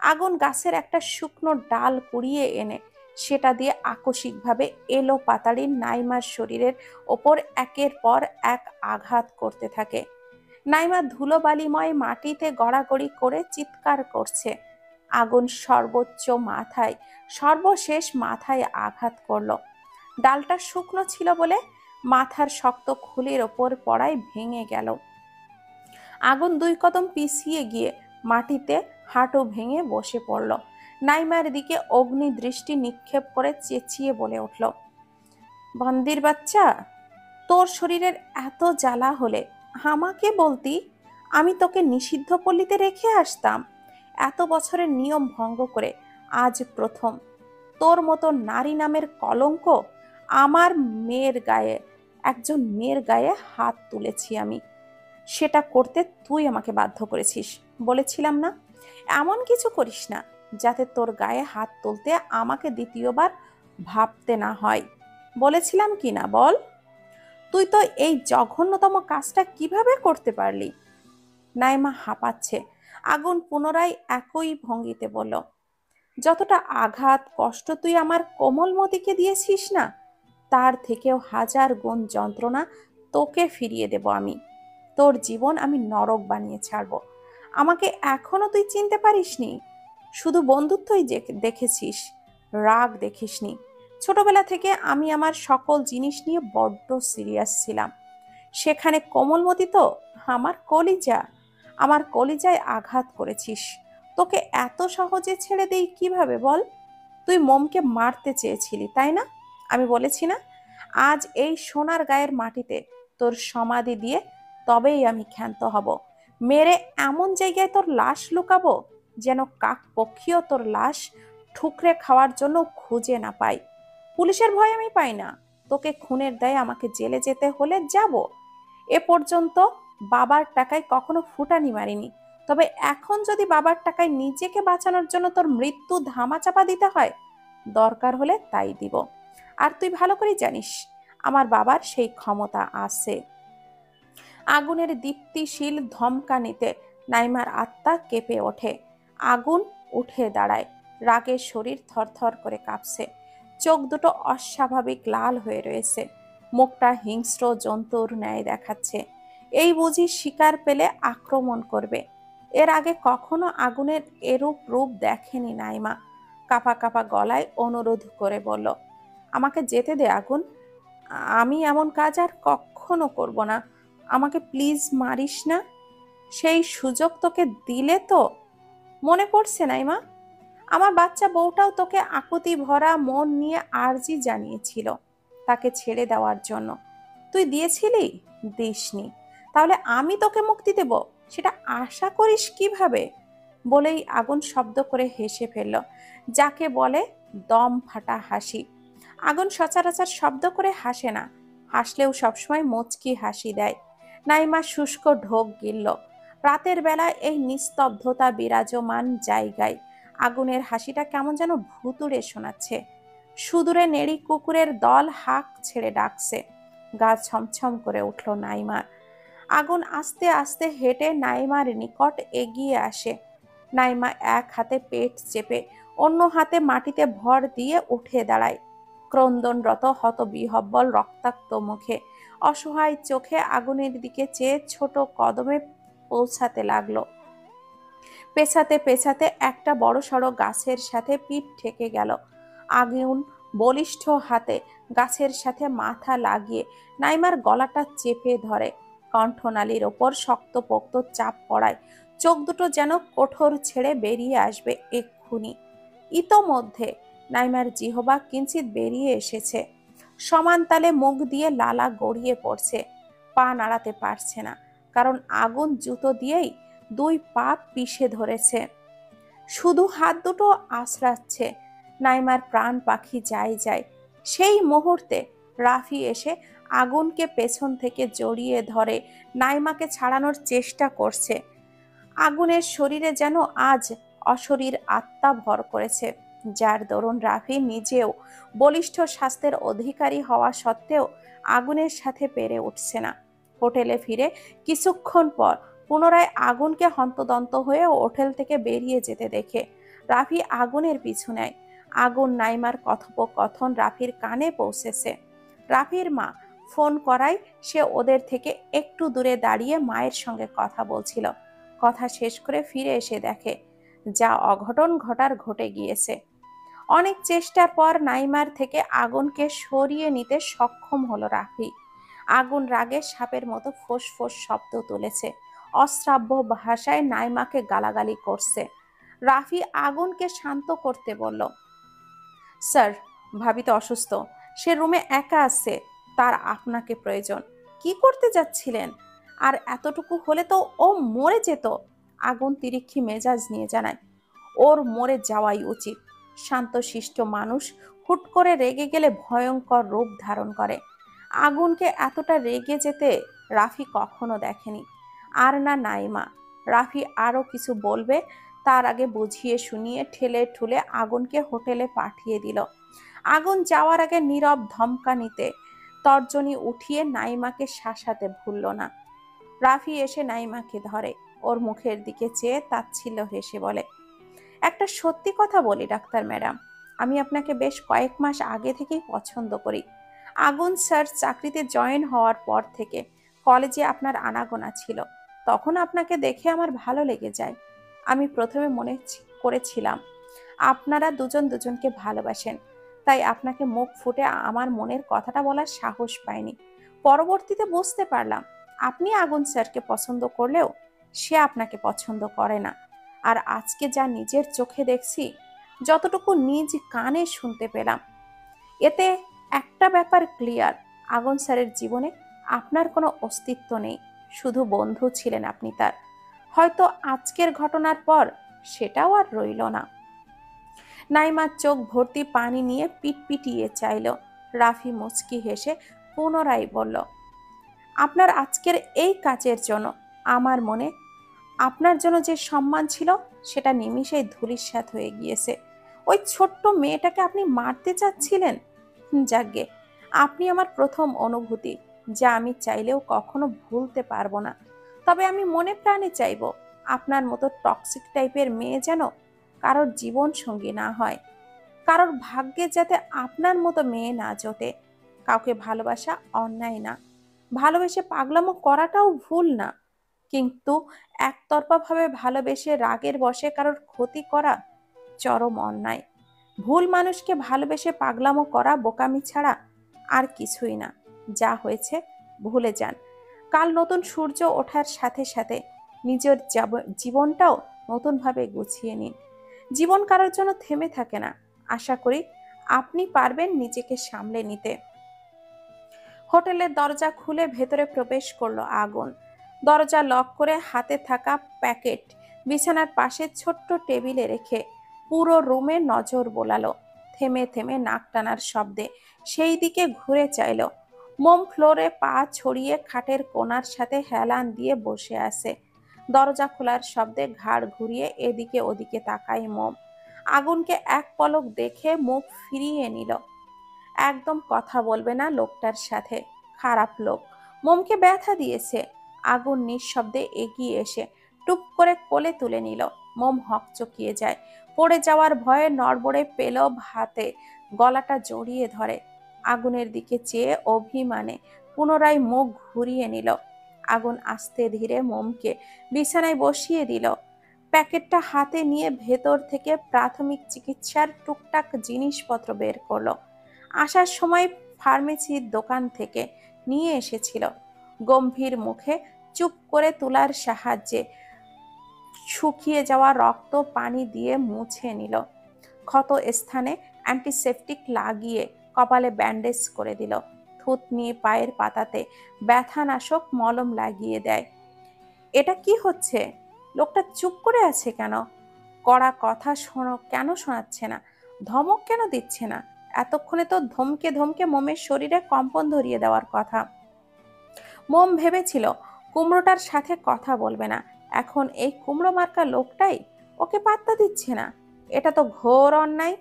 S1: আগুন গাছের একটা শুকনো ডাল কুড়িয়ে এনে সেটা দিয়ে আকস্মিকভাবে এলো পাতাড়ি নাইমার শরীরের ওপর একের পর এক আঘাত করতে থাকে। নাইমা ধুলোবালিময় মাটিতে গড়াগড়ি করে চিৎকার করছে। আগুন সর্বশেষ মাথায় আঘাত করলো। ডালটা শুকনো ছিল বলে মাথার শক্ত খুলির ওপর পড়ায় ভেঙে গেল। আগুন 2 কদম পিছিয়ে গিয়ে মাটিতে হাঁটু ভেঙে বসে পড়ল। নাইমার দিকে অগ্নি দৃষ্টি নিক্ষেপ করে চেঁচিয়ে বলে উঠল, বান্দির বাচ্চা, তোর শরীরের এত জ্বালা হলে আমাকে বলতি, আমি তোকে নিষিদ্ধ পল্লীতে রেখে আসতাম। এত বছরের নিয়ম ভঙ্গ করে আজ প্রথম তোর মতো নারী নামের কলঙ্ক আমার মেয়ের গায়ে, একজন মেয়ের গায়ে হাত তুলেছি আমি। সেটা করতে তুই আমাকে বাধ্য করেছিস। বলেছিলাম না, এমন কিছু করিস না যাতে তোর গায়ে হাত তুলতে আমাকে দ্বিতীয়বার ভাবতে না হয়। বলেছিলাম কি না বল? তুই তো এই জঘন্যতম কাজটা কিভাবে করতে পারলি? নাইমা হাঁপাচ্ছে। আগুন পুনরায় একই ভঙ্গিতে বলল, যতটা আঘাত কষ্ট তুই আমার কোমলমতিকে দিয়েছিস না, তার থেকেও 1000 গুণ যন্ত্রণা তোকে ফিরিয়ে দেব আমি। তোর জীবন আমি নরক বানিয়ে ছাড়ব। আমাকে এখনো তুই চিনতে পারিসনি। শুধু বন্ধুত্বই দেখেছিস, রাগ দেখিসনি। ছোটবেলা থেকে আমি আমার সকল জিনিস নিয়ে বড্ড সিরিয়াস ছিলাম। সেখানে কোমলমতি তো আমার কলিজা, আমার কলিজায় আঘাত করেছিস। তোকে এত সহজে ছেড়ে দেই কিভাবে বল? তুই মোমকে মারতে চেয়েছিলি, তাই না? আমি বলেছি না, আজ এই সোনার গায়ের মাটিতে তোর সমাধি দিয়ে তবেই আমি ক্ষান্ত হব। মেরে এমন জায়গায় তোর লাশ লুকাবো যেন কাক পক্ষীও তোর লাশ ঠুকরে খাওয়ার জন্য খুঁজে না পায়। পুলিশের ভয় আমি পাই না। তোকে খুনের দায়ে আমাকে জেলে যেতে হলে যাব। এ পর্যন্ত বাবার টাকায় কখনো ফুটানি মারিনি, তবে এখন যদি বাবার টাকায় নিজেকে বাঁচানোর জন্য তোর মৃত্যু ধামাচাপা দিতে হয়, দরকার হলে তাই দিব। আর তুই ভালো করে জানিস আমার বাবার সেই ক্ষমতা আছে। আগুনের দীপ্তিশীল ধমকানিতে নাইমার আত্মা কেঁপে ওঠে। আগুন উঠে দাঁড়ায়। রাগের শরীর থরথর করে কাঁপছে। চোখ দুটো অস্বাভাবিক লাল হয়ে রয়েছে। মুখটা হিংস্র জন্তুর ন্যায় দেখাচ্ছে। এই বুঝি শিকার পেলে আক্রমণ করবে। এর আগে কখনো আগুনের এরূপ রূপ দেখেনি নাইমা। কাঁপা কাঁপা গলায় অনুরোধ করে বলল, আমাকে যেতে দে আগুন। আমি এমন কাজ আর কখনো করব না। আমাকে প্লিজ মারিস না। সেই সুযোগ তোকে দিলে তো মনে পড়ছে নাইমা, আমার বাচ্চা বউটাও তোকে আকুতি ভরা মন নিয়ে আর্জি জানিয়েছিল তাকে ছেড়ে দেওয়ার জন্য। তুই দিয়েছিলি? দিসনি। তাহলে আমি তোকে মুক্তি দেব সেটা আশা করিস কিভাবে? বলেই আগুন শব্দ করে হেসে ফেলল, যাকে বলে দম ফাটা হাসি। আগুন সচরাচর শব্দ করে হাসে না, হাসলেও সবসময় মুচকি হাসি দেয়। নাইমা শুষ্ক ঢোক গিলল। রাতের বেলা এই নিস্তব্ধতা বিরাজমান জায়গায় আগুনের হাসিটা কেমন যেন ভুতুড়ে শোনাচ্ছে। সুদূরে নেড়ি কুকুরের দল হাঁক ছেড়ে ডাকছে। গা ছমছম করে উঠল নাইমার। আগুন আস্তে আস্তে হেঁটে নাইমার নিকট এগিয়ে আসে। নাইমা এক হাতে পেট চেপে অন্য হাতে মাটিতে ভর দিয়ে উঠে দাঁড়ায়। ক্রন্দনরত হতবিহ্বল রক্তাক্ত মুখে অসহায় চোখে আগুনের দিকে চেয়ে ছোট কদমে পৌঁছাতে লাগলো। পেছাতে পেছাতে একটা বড়সড় গাছের সাথে পিঠ ঠেকে গেল। আগুন বলিষ্ঠ হাতে গাছের সাথে মাথা লাগিয়ে নাইমার গলাটা চেপে ধরে। কণ্ঠনালীর ওপর শক্তপোক্ত চাপ পড়ায়। চোখ দুটো যেন কোঠর ছেড়ে বেরিয়ে আসবে এক্ষুনি। ইতোমধ্যে নাইমার জিহবা কিঞ্চিত বেরিয়ে এসেছে। সমান তালে মুখ দিয়ে লালা গড়িয়ে পড়ছে। পা নাড়াতে পারছে না, কারণ আগুন জুতো দিয়েই 2 পা পিষে ধরেছে। শুধু হাত দুটো আঁচড়াচ্ছে। নাইমার প্রাণ পাখি যায় যায়। সেই মুহূর্তে রাফি এসে আগুনকে পেছন থেকে জড়িয়ে ধরে নাইমাকে ছাড়ানোর চেষ্টা করছে। আগুনের শরীরে যেন আজ অশরীর আত্মা ভর করেছে, যার দরুন রাফি নিজেও বলিষ্ঠ স্বাস্থ্যের অধিকারী হওয়া সত্ত্বেও আগুনের সাথে পেরে উঠছে না। হোটেলে ফিরে কিছুক্ষণ পর পুনরায় আগুনকে হন্তদন্ত হয়ে হোটেল থেকে বেরিয়ে যেতে দেখে রাফি আগুনের পিছু নেয়। আগুন নাইমার কথোপকথন রাফির কানে পৌঁছেছে। রাফির মা ফোন করায় সে ওদের থেকে একটু দূরে দাঁড়িয়ে মায়ের সঙ্গে কথা বলছিল। কথা শেষ করে ফিরে এসে দেখে যা অঘটন ঘটার ঘটে গিয়েছে। অনেক চেষ্টার পর নাইমার থেকে আগুনকে সরিয়ে নিতে সক্ষম হলো রাফি। আগুন রাগে সাপের মতো ফোঁস ফোঁস শব্দ তুলেছে। অশ্রাব্য ভাষায় নাইমাকে গালাগালি করছে। রাফি আগুনকে শান্ত করতে বলল, স্যার, ভাবি তো অসুস্থ, সে রুমে একা আছে, তার আপনাকে প্রয়োজন। কি করতে যাচ্ছিলেন? আর এতটুকু হলে তো ও মরে যেত। আগুন তিরিক্ষি মেজাজ নিয়ে জানায়, ওর মরে যাওয়াই উচিত। শান্তশিষ্ট মানুষ হুট করে রেগে গেলে ভয়ঙ্কর রূপ ধারণ করে। আগুনকে এতটা রেগে যেতে রাফি কখনো দেখেনি। আর না নাইমা। রাফি আরো কিছু বলবে তার আগে বুঝিয়ে শুনিয়ে ঠেলে ঠুলে আগুনকে হোটেলে পাঠিয়ে দিল। আগুন যাওয়ার আগে নীরব ধমকানিতে তর্জনী উঠিয়ে নাইমাকে শাসাতে ভুলল না। রাফি এসে নাইমাকে ধরে, ওর মুখের দিকে চেয়ে তাচ্ছিল্য হেসে বলে, একটা সত্যি কথা বলি ডাক্তার ম্যাডাম, আমি আপনাকে বেশ কয়েক মাস আগে থেকেই পছন্দ করি। আগুন স্যার চাকরিতে জয়েন হওয়ার পর থেকে কলেজে আপনার আনাগোনা ছিল। তখন আপনাকে দেখে আমার ভালো লেগে যায়। আমি প্রথমে মনে করেছিলাম আপনারা দুজন দুজনকে ভালোবাসেন, তাই আপনাকে মুখ ফুটে আমার মনের কথাটা বলার সাহস পাইনি। পরবর্তীতে বুঝতে পারলাম আপনি আগুন স্যারকে পছন্দ করলেও সে আপনাকে পছন্দ করে না। আর আজকে যা নিজের চোখে দেখছি, যতটুকু নিজ কানে শুনতে পেলাম, এতে একটা ব্যাপার ক্লিয়ার, আগুন স্যারের জীবনে আপনার কোনো অস্তিত্ব নেই। শুধু বন্ধু ছিলেন আপনি তার। হয়তো আজকের ঘটনার পর সেটাও আর রইল না। নাইমার চোখ ভর্তি পানি নিয়ে পিটপিটিয়ে চাইল। রাফি মুচকি হেসে পুনরায় বলল, আপনার আজকের এই কাজের জন্য আমার মনে আপনার জন্য যে সম্মান ছিল সেটা নিমিষেই ধূলিসাৎ হয়ে গিয়েছে। ওই ছোট্ট মেয়েটাকে আপনি মারতে চাচ্ছিলেন। যাকগে, আপনি আমার প্রথম অনুভূতি, যা আমি চাইলেও কখনো ভুলতে পারবো না। তবে আমি মনে প্রাণে চাইব আপনার মতো টক্সিক টাইপের মেয়ে যেন কারোর জীবন সঙ্গী না হয়। কারোর ভাগ্যে যাতে আপনার মতো মেয়ে না জোটে। কাউকে ভালোবাসা অন্যায় না, ভালোবেসে পাগলামো করাটাও ভুল না, কিন্তু একতরফাভাবে ভালোবেসে রাগের বশে কারোর ক্ষতি করা চরম অন্যায়। ভুল মানুষকে ভালোবেসে পাগলামো করা বোকামি ছাড়া আর কিছুই না। যা হয়েছে ভুলে যান। কাল নতুন সূর্য ওঠার সাথে সাথে নিজের জীবনটাও নতুনভাবে গুছিয়ে নিন। জীবন কারোর জন্য থেমে থাকে না। আশা করি আপনি পারবেন নিজেকে সামলে নিতে। হোটেলের দরজা খুলে ভেতরে প্রবেশ করলো আগুন। দরজা লক করে হাতে থাকা প্যাকেট বিছানার পাশে ছোট্ট টেবিলে রেখে পুরো রুমে নজর বোলালো। থেমে থেমে নাক টানার শব্দে সেই দিকে ঘুরে চাইল। মোম ফ্লোরে পা ছড়িয়ে খাটের কোণার সাথে হেলান দিয়ে বসে আছে। দরজা খোলার শব্দে ঘাড় ঘুরিয়ে এদিকে ওদিকে তাকায় মোম। আগুনকে এক পলক দেখে মুখ ফিরিয়ে নিল। একদম কথা বলবে না লোকটার সাথে, খারাপ লোক, মোমকে ব্যথা দিয়েছে। আগুন নিঃশব্দে এগিয়ে এসে টুপ করে কোলে তুলে নিল। মোম হকচকিয়ে যায়, পড়ে যাওয়ার ভয়ে নড়বড়ে পেল, হাতে গলাটা জড়িয়ে ধরে। আগুনের দিকে চেয়ে অভিমানে পুনরায় মুখ ঘুরিয়ে নিল। আগুন আস্তে ধীরে মোমকে বিছানায় বসিয়ে দিল। প্যাকেটটা হাতে নিয়ে ভেতর থেকে প্রাথমিক চিকিৎসার টুকটাক জিনিসপত্র বের করলো। আসার সময় ফার্মেসির দোকান থেকে নিয়ে এসেছিল। গম্ভীর মুখে চুপ করে তুলার সাহায্যে শুকিয়ে যাওয়া রক্ত পানি দিয়ে মুছে নিল। ক্ষত স্থানে অ্যান্টিসেপটিক লাগিয়ে কপালে ব্যান্ডেজ করে দিল। থুতনি পায়ের পাতাতে ব্যথানাশক মলম লাগিয়ে দেয়। এটা কি হচ্ছে? লোকটা চুপ করে আছে কেন? কড়া কথা কেন শোনাচ্ছে না? ধমক কেন দিচ্ছে না? এতক্ষণে তো ধমকে ধমকে মোমের শরীরে কম্পন ধরিয়ে দেওয়ার কথা। মোম ভেবেছিল কুমড়োটার সাথে কথা বলবে না, এখন এই কুমড়ো মার্কা লোকটাই ওকে পাত্তা দিচ্ছে না। এটা তো ঘোর অন্যায়।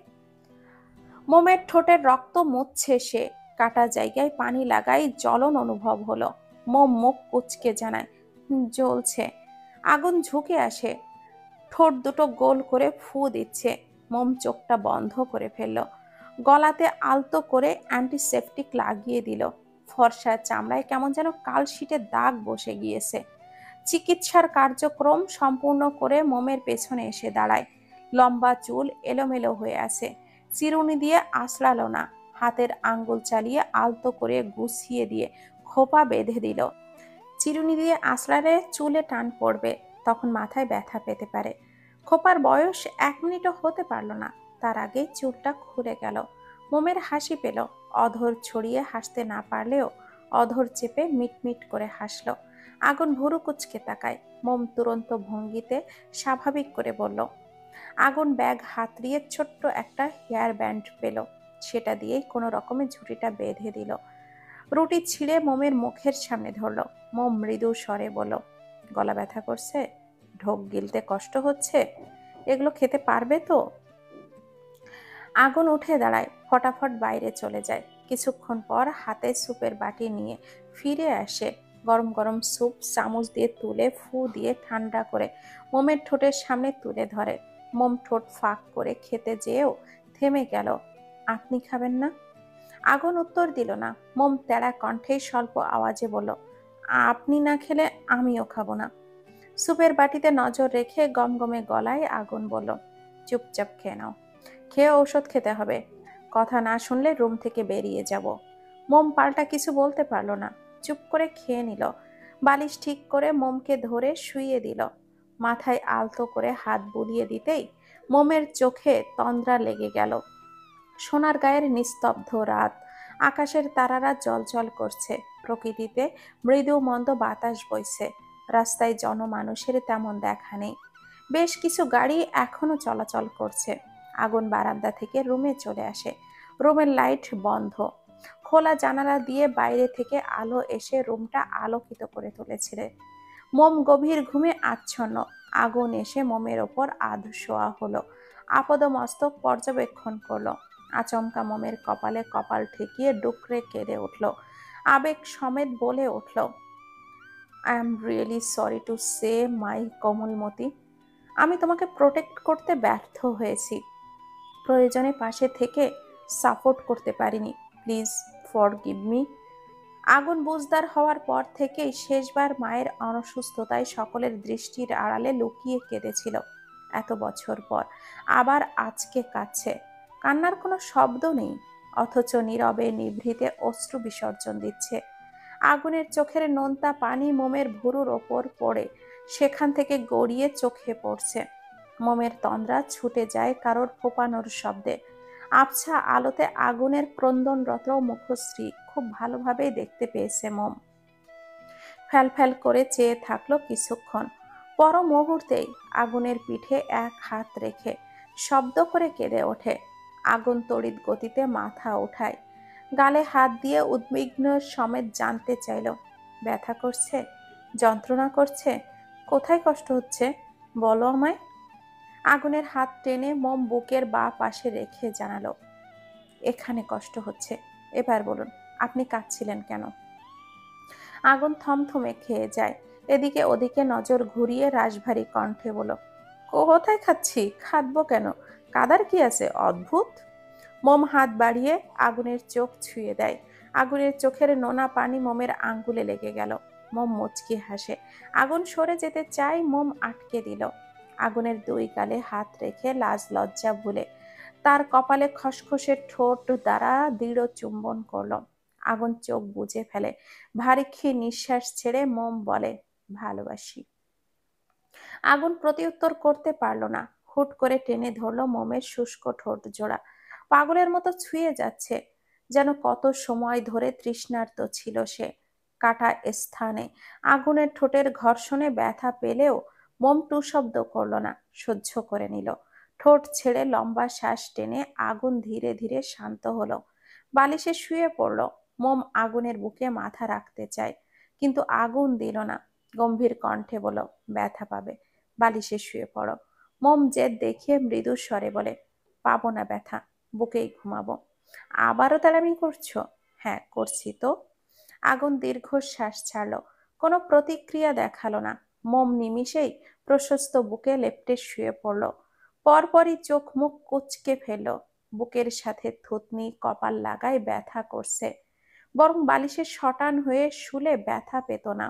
S1: মোমের ঠোঁটের রক্ত মুছছে সে, কাটা জায়গায় পানি লাগাই জ্বলন অনুভব হলো। মোম মুখ কুচকে জানায়, জ্বলছে। আগুন ঝুঁকে আসে, ঠোঁট দুটো গোল করে ফু দিচ্ছে। মোম চোখটা বন্ধ করে ফেলল। গলাতে আলতো করে অ্যান্টিসেপটিক লাগিয়ে দিল। ফর্সা চামড়ায় কেমন যেন কালশিটের দাগ বসে গিয়েছে। চিকিৎসার কার্যক্রম সম্পূর্ণ করে মোমের পেছনে এসে দাঁড়ায়। লম্বা চুল এলোমেলো হয়ে আছে, চিরুনি দিয়ে আঁচড়ালো না, হাতের আঙ্গুল চালিয়ে আলতো করে গুছিয়ে দিয়ে খোপা বেঁধে দিল। চিরুনি দিয়ে আঁচড়ালে চুলে টান পড়বে, তখন মাথায় ব্যথা পেতে পারে। খোপার বয়স 1 মিনিটও হতে পারল না, তার আগেই চুলটা খুলে গেল। মোমের হাসি পেল। অধর ছড়িয়ে হাসতে না পারলেও অধর চেপে মিটমিট করে হাসল। আগুন ভুরু কুচকে তাকায়। মোম তুরন্ত ভঙ্গিতে স্বাভাবিক করে বলল। আগুন ব্যাগ হাতড়িয়ে ছোট্ট একটা হেয়ার ব্যান্ড পেল, সেটা দিয়েই কোনো রকমে ঝুঁটিটা বেঁধে দিল। রুটি ছিঁড়ে মোমের মুখের সামনে ধরল। মোম মৃদু স্বরে বলল, গলা ব্যথা করছে? ঢোক গিলতে কষ্ট হচ্ছে? এগুলো খেতে পারবে তো? আগুন উঠে দাঁড়ায়, ফটাফট বাইরে চলে যায়। কিছুক্ষণ পর হাতে স্যুপের বাটি নিয়ে ফিরে আসে। গরম গরম স্যুপ চামচ দিয়ে তুলে ফু দিয়ে ঠান্ডা করে মোমের ঠোঁটের সামনে তুলে ধরে। মোম ঠোঁট ফাঁক করে খেতে যেয়েও থেমে গেল। আপনি খাবেন না? আগুন উত্তর দিল না। মোম তেড়া কণ্ঠেই স্বল্প আওয়াজে বলল, আপনি না খেলে আমিও খাবো না। স্যুপের বাটিতে নজর রেখে গমগমে গলায় আগুন বলল, চুপচাপ খেয়ে নাও, খেয়ে ঔষধ খেতে হবে। কথা না শুনলে রুম থেকে বেরিয়ে যাব। মোম পাল্টা কিছু বলতে পারল না, চুপ করে খেয়ে নিল। বালিশ ঠিক করে মোমকে ধরে শুইয়ে দিল। মাথায় আলতো করে হাত বুলিয়ে দিতেই মোমের চোখে তন্দ্রা লেগে গেল। সোনার গায়ের নিস্তব্ধ রাত, আকাশের তারারা জ্বলজ্বল করছে, প্রকৃতিতে মৃদু মন্দ বাতাস বইছে। রাস্তায় জনমানুষের তেমন দেখা নেই। বেশ কিছু গাড়ি এখনো চলাচল করছে। আগুন বারান্দা থেকে রুমে চলে আসে। রুমের লাইট বন্ধ। খোলা জানালা দিয়ে বাইরে থেকে আলো এসে রুমটা আলোকিত করে তুলেছিল। মোম গভীর ঘুমে আচ্ছন্ন। আগুন এসে মোমের ওপর আধ শোয়া হলো, আপদমস্তক পর্যবেক্ষণ করলো। আচমকা মোমের কপালে কপাল ঠেকিয়ে ডুকরে কেঁদে উঠল। আবেগ সমেত বলে উঠল, I am really sorry to say my কোমলমতি, আমি তোমাকে প্রোটেক্ট করতে ব্যর্থ হয়েছি, প্রয়োজনে পাশে থেকে সাপোর্ট করতে পারিনি, প্লিজ ফরগিভ মি। আগুন বুঝদার হওয়ার পর থেকেই শেষবার মায়ের অসুস্থতায় সকলের দৃষ্টির আড়ালে লুকিয়ে কেঁদেছিল। এত বছর পর আবার আজকে কাঁদছে। কান্নার কোনো শব্দ নেই, অথচ নীরবে নিভৃতে অশ্রু বিসর্জন দিচ্ছে। আগুনের চোখের নোনতা পানি মোমের ভুরুর ওপর পড়ে সেখান থেকে গড়িয়ে চোখে পড়ছে। মোমের তন্দ্রা ছুটে যায় কারোর ফোপানোর শব্দে। আবছা আলোতে আগুনের ক্রন্দনরত মুখশ্রী খুব ভালোভাবেই দেখতে পেয়েছে মোম। ফ্যাল ফ্যাল করে চেয়ে থাকলো কিছুক্ষণ। পর মুহূর্তেই আগুনের পিঠে এক হাত রেখে শব্দ করে কেঁদে ওঠে। আগুন তড়িৎ গতিতে মাথা ওঠায়, গালে হাত দিয়ে উদ্বিগ্ন সমেত জানতে চাইল, ব্যথা করছে? যন্ত্রণা করছে? কোথায় কষ্ট হচ্ছে বলো আমায়। আগুনের হাত টেনে মোম বুকের বাঁ পাশে রেখে জানালো, এখানে কষ্ট হচ্ছে। এবার বলুন, আপনি কাঁদছিলেন কেন? আগুন থমথমে খেয়ে যায়। এদিকে ওদিকে নজর ঘুরিয়ে রাশভারী কণ্ঠে বলল, কোথায় খাচ্ছি? খাটবো কেন? কাদার কি আছে? অদ্ভুত। মোম হাত বাড়িয়ে আগুনের চোখ ছুঁয়ে দেয়। আগুনের চোখের নোনা পানি মোমের আঙ্গুলে লেগে গেল। মোম মুচকি হাসে। আগুন সরে যেতে চায়, মোম আটকে দিল। আগুনের দুই গালে হাত রেখে লাজ লজ্জা ভুলে তার কপালে খসখসে ঠোঁট দ্বারা দৃঢ় চুম্বন করল। আগুন চোখ বুজে ফেলে। ভারী ক্ষীণ নিঃশ্বাস ছেড়ে মোম বলে, ভালোবাসি। আগুন প্রতিউত্তর করতে পারল না। হুট করে টেনে ধরল মোমের শুষ্ক ঠোঁট জোড়া। পাগলের মতো ছুঁয়ে যাচ্ছে, যেন কত সময় ধরে তৃষ্ণার্ত ছিল সে। কাটা স্থানে আগুনের ঠোঁটের ঘর্ষণে ব্যথা পেলেও মোম টু শব্দ করল না, সহ্য করে নিল। ঠোঁট ছেড়ে লম্বা শ্বাস টেনে আগুন ধীরে ধীরে শান্ত হলো। বালিশে শুয়ে পড়ল। মোম আগুনের বুকে মাথা রাখতে চায়, কিন্তু আগুন দিল না। গম্ভীর কণ্ঠে বলল, ব্যথা পাবে, বালিশে শুয়ে পড়ো। মোম জেদ দেখিয়ে মৃদু স্বরে বলে, পাবো না ব্যথা, বুকেই ঘুমাবো। আবারও তেড়ামি করছো? হ্যাঁ করছি তো। আগুন দীর্ঘশ্বাস ছাড়ল, কোনো প্রতিক্রিয়া দেখালো না। মোম নিমিষেই প্রশস্ত বুকে লেপ্টে শুয়ে পড়ল। পরপরই চোখ মুখ কুঁচকে ফেলল। বুকের সাথে থুতনি কপাল লাগায় ব্যথা করছে, বরং বালিশে শটান হয়ে শুলে ব্যথা পেত না।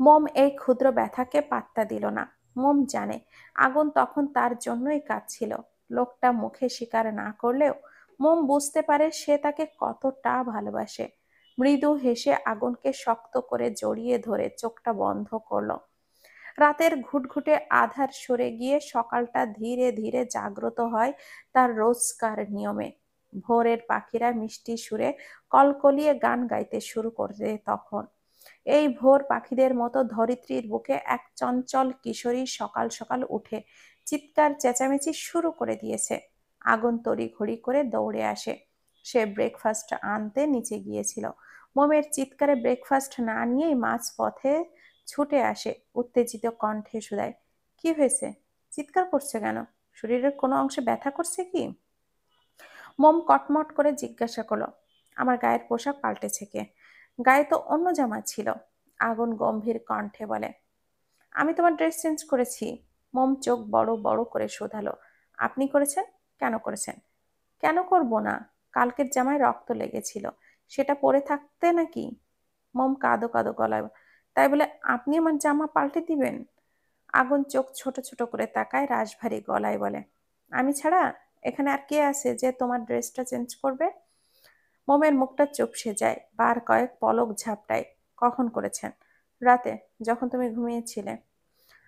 S1: মোম এই ক্ষুদ্র ব্যথাকে পাত্তা দিল না। মোম জানে আগুন তখন তার জন্যই কাঁদছিল। লোকটা মুখে স্বীকার না করলেও মোম বুঝতে পারে সে তাকে কতটা ভালোবাসে। মৃদু হেসে আগুনকে শক্ত করে জড়িয়ে ধরে চোখটা বন্ধ করলো। রাতের ঘুটঘুটে আধার সরে গিয়ে সকালটা ধীরে ধীরে জাগ্রত হয় তার রোজকার নিয়মে। ভোরের পাখিরা মিষ্টি সুরে কলকলিয়ে গান গাইতে শুরু করে তখন। এই ভোর পাখিদের মতো ধরিত্রীর বুকে এক চঞ্চল কিশোরী সকাল সকাল উঠে চিৎকার চেঁচামেচি শুরু করে দিয়েছে। আগুন তড়িঘড়ি করে দৌড়ে আসে। সে ব্রেকফাস্ট আনতে নিচে গিয়েছিল। মোমের চিৎকারে ব্রেকফাস্ট না নিয়েই মাঝ পথে ছুটে আসে, উত্তেজিত কণ্ঠে শুধায়, কি হয়েছে? চিৎকার করছে কেন? শরীরের কোনো অংশে ব্যথা করছে কি? মোম কটমট করে জিজ্ঞাসা করলো, আমার গায়ের পোশাক পাল্টেছে কে? গায়ে তো অন্য জামা ছিল। আগুন গম্ভীর কণ্ঠে বলে, আমি তোমার ড্রেস চেঞ্জ করেছি। মোম চোখ বড় বড় করে শোধালো, আপনি করেছেন? কেন করেছেন? কেন করব না? কালকের জামায় রক্ত লেগেছিল, সেটা পরে থাকতে নাকি? মোম কাঁদো কাঁদো গলায়, তাই বলে আপনি আমার জামা পাল্টে দিবেন? আগুন চোখ ছোট ছোট করে তাকায়, রাশভারী গলায় বলে, আমি ছাড়া এখানে আর কে আছে যে তোমার ড্রেসটা চেঞ্জ করবে? মোমের মুখটা চুপসে যায়, বার কয়েক পলক ঝাপটায়। কখন করেছেন? রাতে, যখন তুমি ঘুমিয়েছিলে।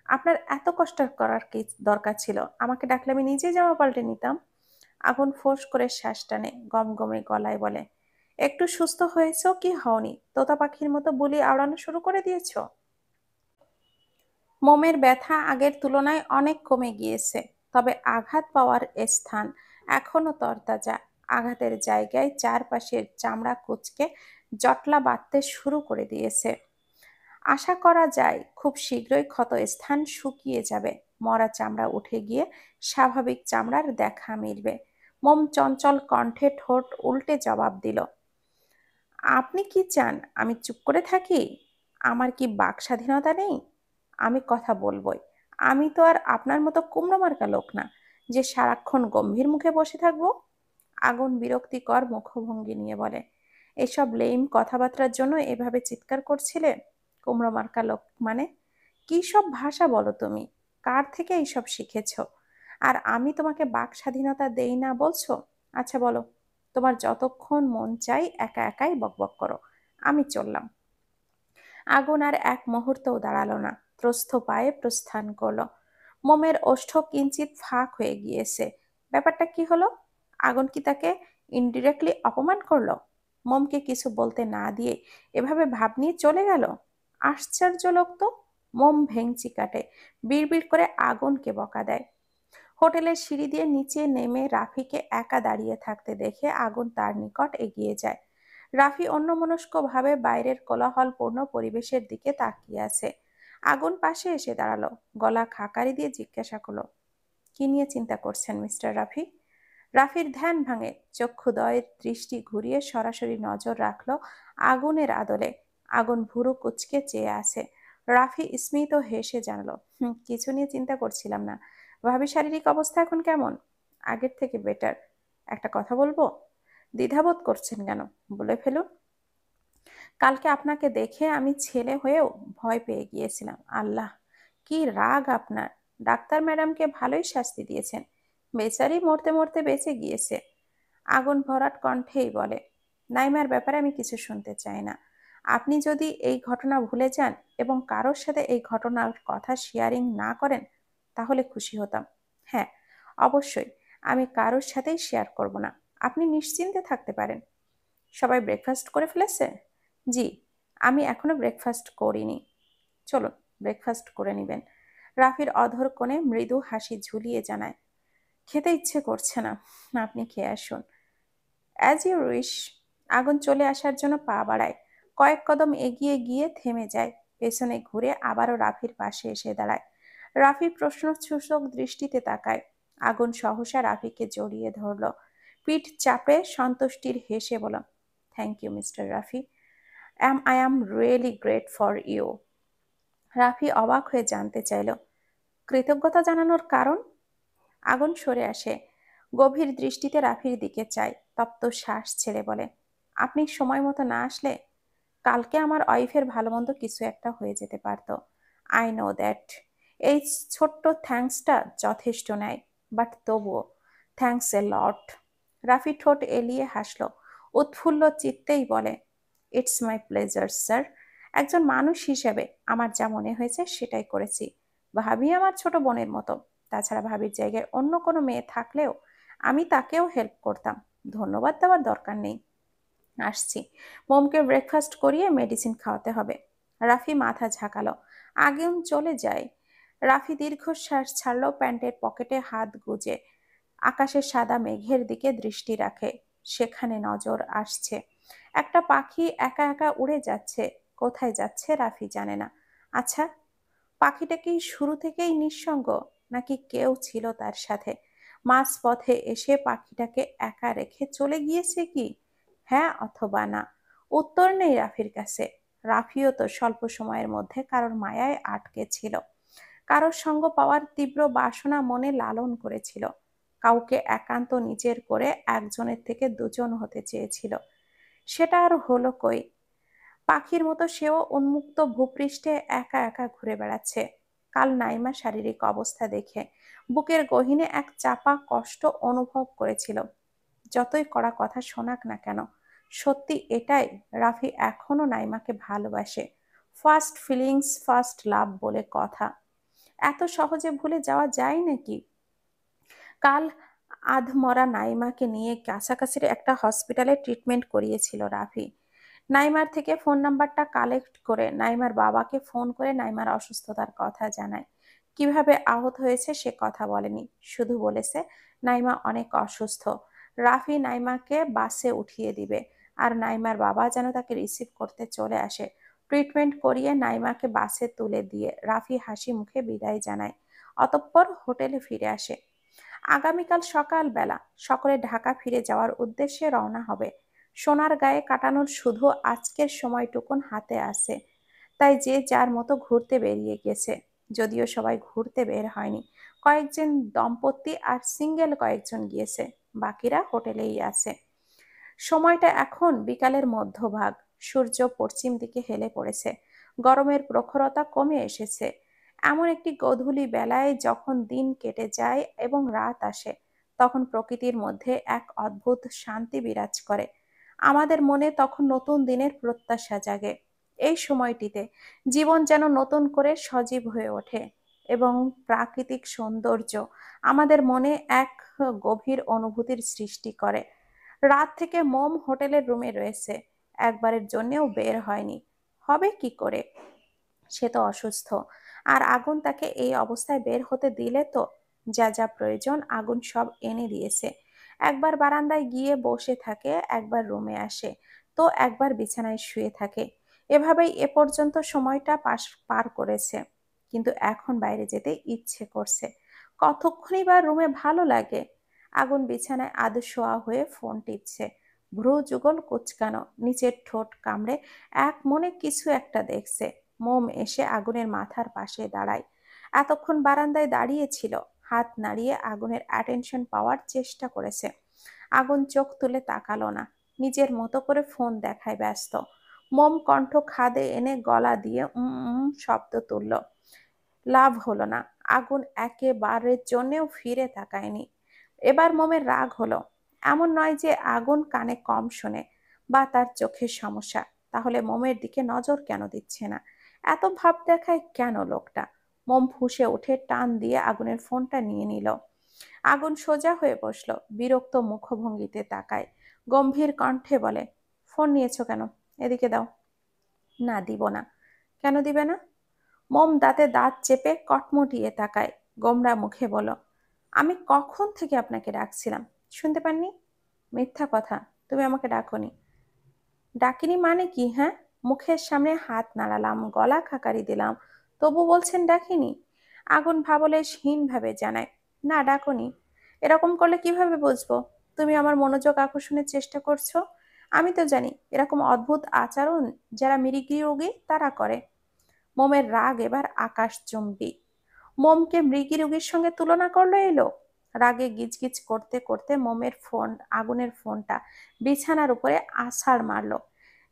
S1: আপনার এত কষ্ট করার কি দরকার ছিল? আমাকে ডাকলে আমি নিজেই জামা পাল্টে নিতাম। আগুন ফোঁস করে শ্বাস টানে, গমগমে গলায় বলে, একটু সুস্থ হয়েছো কি হওনি? তোতা পাখির মতো বুলি আওড়ানো শুরু করে দিয়েছো? মোমের ব্যথা আগের তুলনায় অনেক কমে গিয়েছে, তবে আঘাত পাওয়ার স্থান এখনো তরতাজা। আঘাতের জায়গায় চারপাশের চামড়া কুঁচকে জটলা বাঁধতে শুরু করে দিয়েছে। আশা করা যায় খুব শীঘ্রই ক্ষত স্থান শুকিয়ে যাবে, মরা চামড়া উঠে গিয়ে স্বাভাবিক চামড়ার দেখা মিলবে। মোম চঞ্চল কণ্ঠে ঠোঁট উল্টে জবাব দিল, আপনি কি চান আমি চুপ করে থাকি? আমার কি বাক স্বাধীনতা নেই? আমি কথা বলবোই। আমি তো আর আপনার মতো কুমড়ো মার্কা লোক না যে সারাক্ষণ গম্ভীর মুখে বসে থাকবো। আগুন বিরক্তিকর মুখভঙ্গি নিয়ে বলে, এসব লেইম কথাবার্তার জন্য এভাবে চিৎকার করছিলে? কুমড়ো মার্কা লোক মানে? কি সব ভাষা বলো তুমি? কার থেকে এইসব শিখেছো? আর আমি তোমাকে বাক স্বাধীনতা দেই না বলছো? আচ্ছা বলো, তোমার যতক্ষণ মন চাই একা একাই বকবক করো, আমি চললাম। আগুন আর এক মুহূর্তও দাঁড়ালো না, ত্রস্ত পায়ে প্রস্থান করলো। মোমের ওষ্ঠ কিঞ্চিত ফাঁক হয়ে গিয়েছে। ব্যাপারটা কি হলো? আগুন কি তাকে ইনডিরেক্টলি অপমান করলো? মোমকে কিছু বলতে না দিয়ে এভাবে ভাব নিয়ে চলে গেল। আশ্চর্য লোক তো। মোম ভেংচি কাটে, বিড়বিড় করে আগুনকে বকা দেয়। হোটেলের সিঁড়ি দিয়ে নিচে নেমে রাফিকে একা দাঁড়িয়ে থাকতে দেখে আগুন তার নিকট এগিয়ে যায়। রাফি অন্যমনস্কভাবে বাইরের কোলাহলপূর্ণ পরিবেশের দিকে তাকিয়ে আছে। আগুন পাশে এসে দাঁড়ালো, গলা খাকারি দিয়ে জিজ্ঞাসা করলো, কি নিয়ে চিন্তা করছেন মিস্টার রাফি? রাফির ধ্যান ভাঙে, চক্ষুদ্বয়ের দৃষ্টি ঘুরিয়ে সরাসরি নজর রাখলো আগুনের আদলে। আগুন ভুরু কুঁচকে চেয়ে আছে। রাফি স্মিত হেসে জানালো, কিছু নিয়ে চিন্তা করছিলাম না। ভাবি শারীরিক অবস্থা এখন কেমন? আগের থেকে বেটার। একটা কথা বলবো? দ্বিধাবোধ করছেন কেন? বলে ফেলুন। কালকে আপনাকে দেখে আমি ছেলে হয়েও ভয় পেয়ে গিয়েছিলাম। আল্লাহ, কি রাগ আপনার! ডাক্তার ম্যাডামকে ভালোই শাস্তি দিয়েছেন। বেচারি মরতে মরতে বেঁচে গিয়েছে। আগুন ভরাট কণ্ঠেই বলে, নাইমার ব্যাপারে আমি কিছু শুনতে চাই না। আপনি যদি এই ঘটনা ভুলে যান এবং কারোর সাথে এই ঘটনার কথা শেয়ারিং না করেন, তাহলে খুশি হতাম। হ্যাঁ, অবশ্যই আমি কারোর সাথেই শেয়ার করব না। আপনি নিশ্চিন্তে থাকতে পারেন। সবাই ব্রেকফাস্ট করে ফেলেছে? জি, আমি এখনো ব্রেকফাস্ট করিনি। চলুন, ব্রেকফাস্ট করে নিবেন। রাফির অধর কোণে মৃদু হাসি ঝুলিয়ে জানায়, খেতে ইচ্ছে করছে না, আপনি খেয়ে আসুন। As you wish. আগুন চলে আসার জন্য পা বাড়ায়, কয়েক কদম এগিয়ে গিয়ে থেমে যায়, পেছনে ঘুরে আবারও রাফির পাশে এসে দাঁড়ায়। রাফি প্রশ্নসূচক দৃষ্টিতে তাকায়। আগুন সহসা রাফিকে জড়িয়ে ধরল, পিঠ চাপড়ে সন্তুষ্টির হেসে বলল, thank you mister Rafi. I am really great for you. Rafi অবাক হয়ে জানতে চাইল, কৃতজ্ঞতা জানানোর কারণ? আগুন সরে আসে, গভীর দৃষ্টিতে রাফির দিকে চায়, তপ্ত শ্বাস ছেড়ে বলে, আপনি সময় মতো না আসলে কালকে আমার ওয়াইফের ভালো মন্দ কিছু একটা হয়ে যেতে পারত। I know that. এই ছোট্ট থ্যাঙ্কসটা যথেষ্ট নয়, বাট তবুও থ্যাঙ্কস এ লট। রাফি ঠোঁট এলিয়ে হাসল, উৎফুল্ল চিত্তেই বলে, ইটস মাই প্লেজার স্যার। একজন মানুষ হিসেবে আমার যা মনে হয়েছে সেটাই করেছি। ভাবি আমার ছোট বোনের মতো। তাছাড়া ভাবির জায়গায় অন্য কোনো মেয়ে থাকলেও আমি তাকেও হেল্প করতাম। ধন্যবাদ দেওয়ার দরকার নেই। আসছি। মোমকে ব্রেকফাস্ট করিয়ে মেডিসিন খাওয়াতে হবে। রাফি মাথা ঝাঁকালো। আগুন চলে যায়। রাফি দীর্ঘশ্বাস ছাড়লো, প্যান্টের পকেটে হাত গুজে আকাশের সাদা মেঘের দিকে দৃষ্টি রাখে। সেখানে নজর আসছে। একটা পাখি একা একা উড়ে যাচ্ছে। কোথায় যাচ্ছে রাফি জানে না। আচ্ছা, পাখিটা কি শুরু থেকেই নিঃসঙ্গ, নাকি কেউ ছিল তার সাথে? মাঝপথে এসে পাখিটাকে একা রেখে চলে গিয়েছে কি? হ্যাঁ অথবা না। উত্তর নেই রাফির কাছে। রাফিও তো স্বল্প সময়ের মধ্যে কারোর মায়ায় আটকে ছিল। কারোর সঙ্গ পাওয়ার তীব্র বাসনা মনে লালন করেছিল। কাউকে একান্ত নিজের করে একজনের থেকে দুজন হতে চেয়েছিল। সেটা আর হলো কই? পাখির মতো সেও উন্মুক্ত ভূপৃষ্ঠে একা একা ঘুরে বেড়াচ্ছে। কাল নাইমা শারীরিক অবস্থা দেখে বুকের গহীনে এক চাপা কষ্ট অনুভব করেছিল। যতই কড়া কথা শোনাক না কেন, সত্যি এটাই, রাফি এখনো নাইমাকে ভালোবাসে। ফার্স্ট ফিলিংস ফার্স্ট লাভ বলে কথা। এত সহজে ভুলে যাওয়া যায় নাকি? কাল আধমরা নাইমাকে নিয়ে কাছাকাছির একটা হসপিটালে ট্রিটমেন্ট করিয়েছিল রাফি। নাইমার থেকে ফোন নাম্বারটা কালেক্ট করে নাইমার বাবাকে ফোন করে নাইমার অসুস্থতার কথা জানায়। কিভাবে আহত হয়েছে সে কথা বলেনি, শুধু বলেছে নাইমা অনেক অসুস্থ। রাফি নাইমাকে বাসে উঠিয়ে দিবে, আর নাইমার বাবা যেন তাকে রিসিভ করতে চলে আসে। ট্রিটমেন্ট করিয়ে নাইমাকে বাসে তুলে দিয়ে রাফি হাসি মুখে বিদায় জানায়। অতঃপর হোটেলে ফিরে আসে। আগামীকাল সকালবেলা সকলে ঢাকা ফিরে যাওয়ার উদ্দেশ্যে রওনা হবে। সোনার গায়ে কাটানোর শুধু আজকের সময়টুকুন হাতে আছে। তাই যে যার মতো ঘুরতে বেরিয়ে গেছে। যদিও সবাই ঘুরতে বের হয়নি, কয়েকজন দম্পতি আর সিঙ্গেল কয়েকজন গিয়েছে, বাকিরা হোটেলেই আছে। সময়টা এখন বিকালের মধ্যভাগ। সূর্য পশ্চিম দিকে হেলে পড়েছে। গরমের প্রখরতা কমে এসেছে। এমন একটি গোধূলি বেলায় যখন দিন কেটে যায় এবং রাত আসে, তখন প্রকৃতির মধ্যে এক অদ্ভুত শান্তি বিরাজ করে। আমাদের মনে তখন নতুন দিনের প্রত্যাশা জাগে। এই সময়টিতে জীবন যেন নতুন করে সজীব হয়ে ওঠে এবং প্রাকৃতিক সৌন্দর্য আমাদের মনে এক গভীর অনুভূতির সৃষ্টি করে। রাত থেকে মোম হোটেলের রুমে রয়েছে, একবারের জন্যেও বের হয়নি। হবে কি করে? সে তো অসুস্থ। আর আগুন তাকে এই অবস্থায় বের হতে দিলে তো? যা যা প্রয়োজন আগুন সব এনে দিয়েছে। একবার বারান্দায় গিয়ে বসে থাকে, একবার রুমে আসে, তো একবার বিছানায় শুয়ে থাকে। এভাবেই এ পর্যন্ত সময়টা পার করেছে। কিন্তু এখন বাইরে যেতে ইচ্ছে করছে। কতক্ষণই বা রুমে ভালো লাগে। আগুন বিছানায় আধ শোয়া হয়ে ফোন টিপছে। ভ্রু যুগল কুঁচকানো, নিচের ঠোঁট কামড়ে এক মনে কিছু একটা দেখছে। মোম এসে আগুনের মাথার পাশে দাঁড়ায়। এতক্ষণ বারান্দায় দাঁড়িয়ে ছিল, হাত নাড়িয়ে আগুনের অ্যাটেনশন পাওয়ার চেষ্টা করেছে। আগুন চোখ তুলে তাকালো না, নিজের মতো করে ফোন দেখায় ব্যস্ত। মোম কণ্ঠ খাদে এনে গলা দিয়ে শব্দ তুলল। লাভ হলো না। আগুন একেবারের জন্যেও ফিরে তাকায়নি। এবার মোমের রাগ হলো। এমন নয় যে আগুন কানে কম শোনে বা তার চোখের সমস্যা, তাহলে মোমের দিকে নজর কেন দিচ্ছে না? এত ভাব দেখায় কেন লোকটা? মোম ফুঁসে উঠে টান দিয়ে আগুনের ফোনটা নিয়ে নিল। আগুন সোজা হয়ে বসলো, বিরক্ত মুখভঙ্গিতে তাকায়। গম্ভীর কণ্ঠে বলে, ফোন নিয়েছো কেন? এদিকে দাও। না, দিব না। কেন দিবে না? মোম দাঁতে দাঁত চেপে কটমটিয়ে তাকায়। গোমরা মুখে বলল, আমি কখন থেকে আপনাকে ডাকছিলাম, শুনতে পাননি? মিথ্যা কথা, তুমি আমাকে ডাকোনি। ডাকিনি মানে কি? হ্যাঁ, মুখের সামনে হাত নাড়ালাম, গলা খাকারি দিলাম, তবু বলছেন ডাকিনি? আগুন ভাবলেশহীন ভাবে জানায়, না ডাকোনি। এরকম করলে কিভাবে বুঝবো তুমি আমার মনোযোগ আকর্ষণের চেষ্টা করছো? আমি তো জানি এরকম অদ্ভুত আচরণ যারা মৃগী রোগী তারা করে। মোমের রাগ এবার আকাশচুম্বী। মোমকে মৃগী রোগীর সঙ্গে তুলনা করলো এই লোক। রাগে গিজগিজ করতে করতে মোমের ফোন, আগুনের ফোনটা বিছানার উপরে আছাড় মারলো।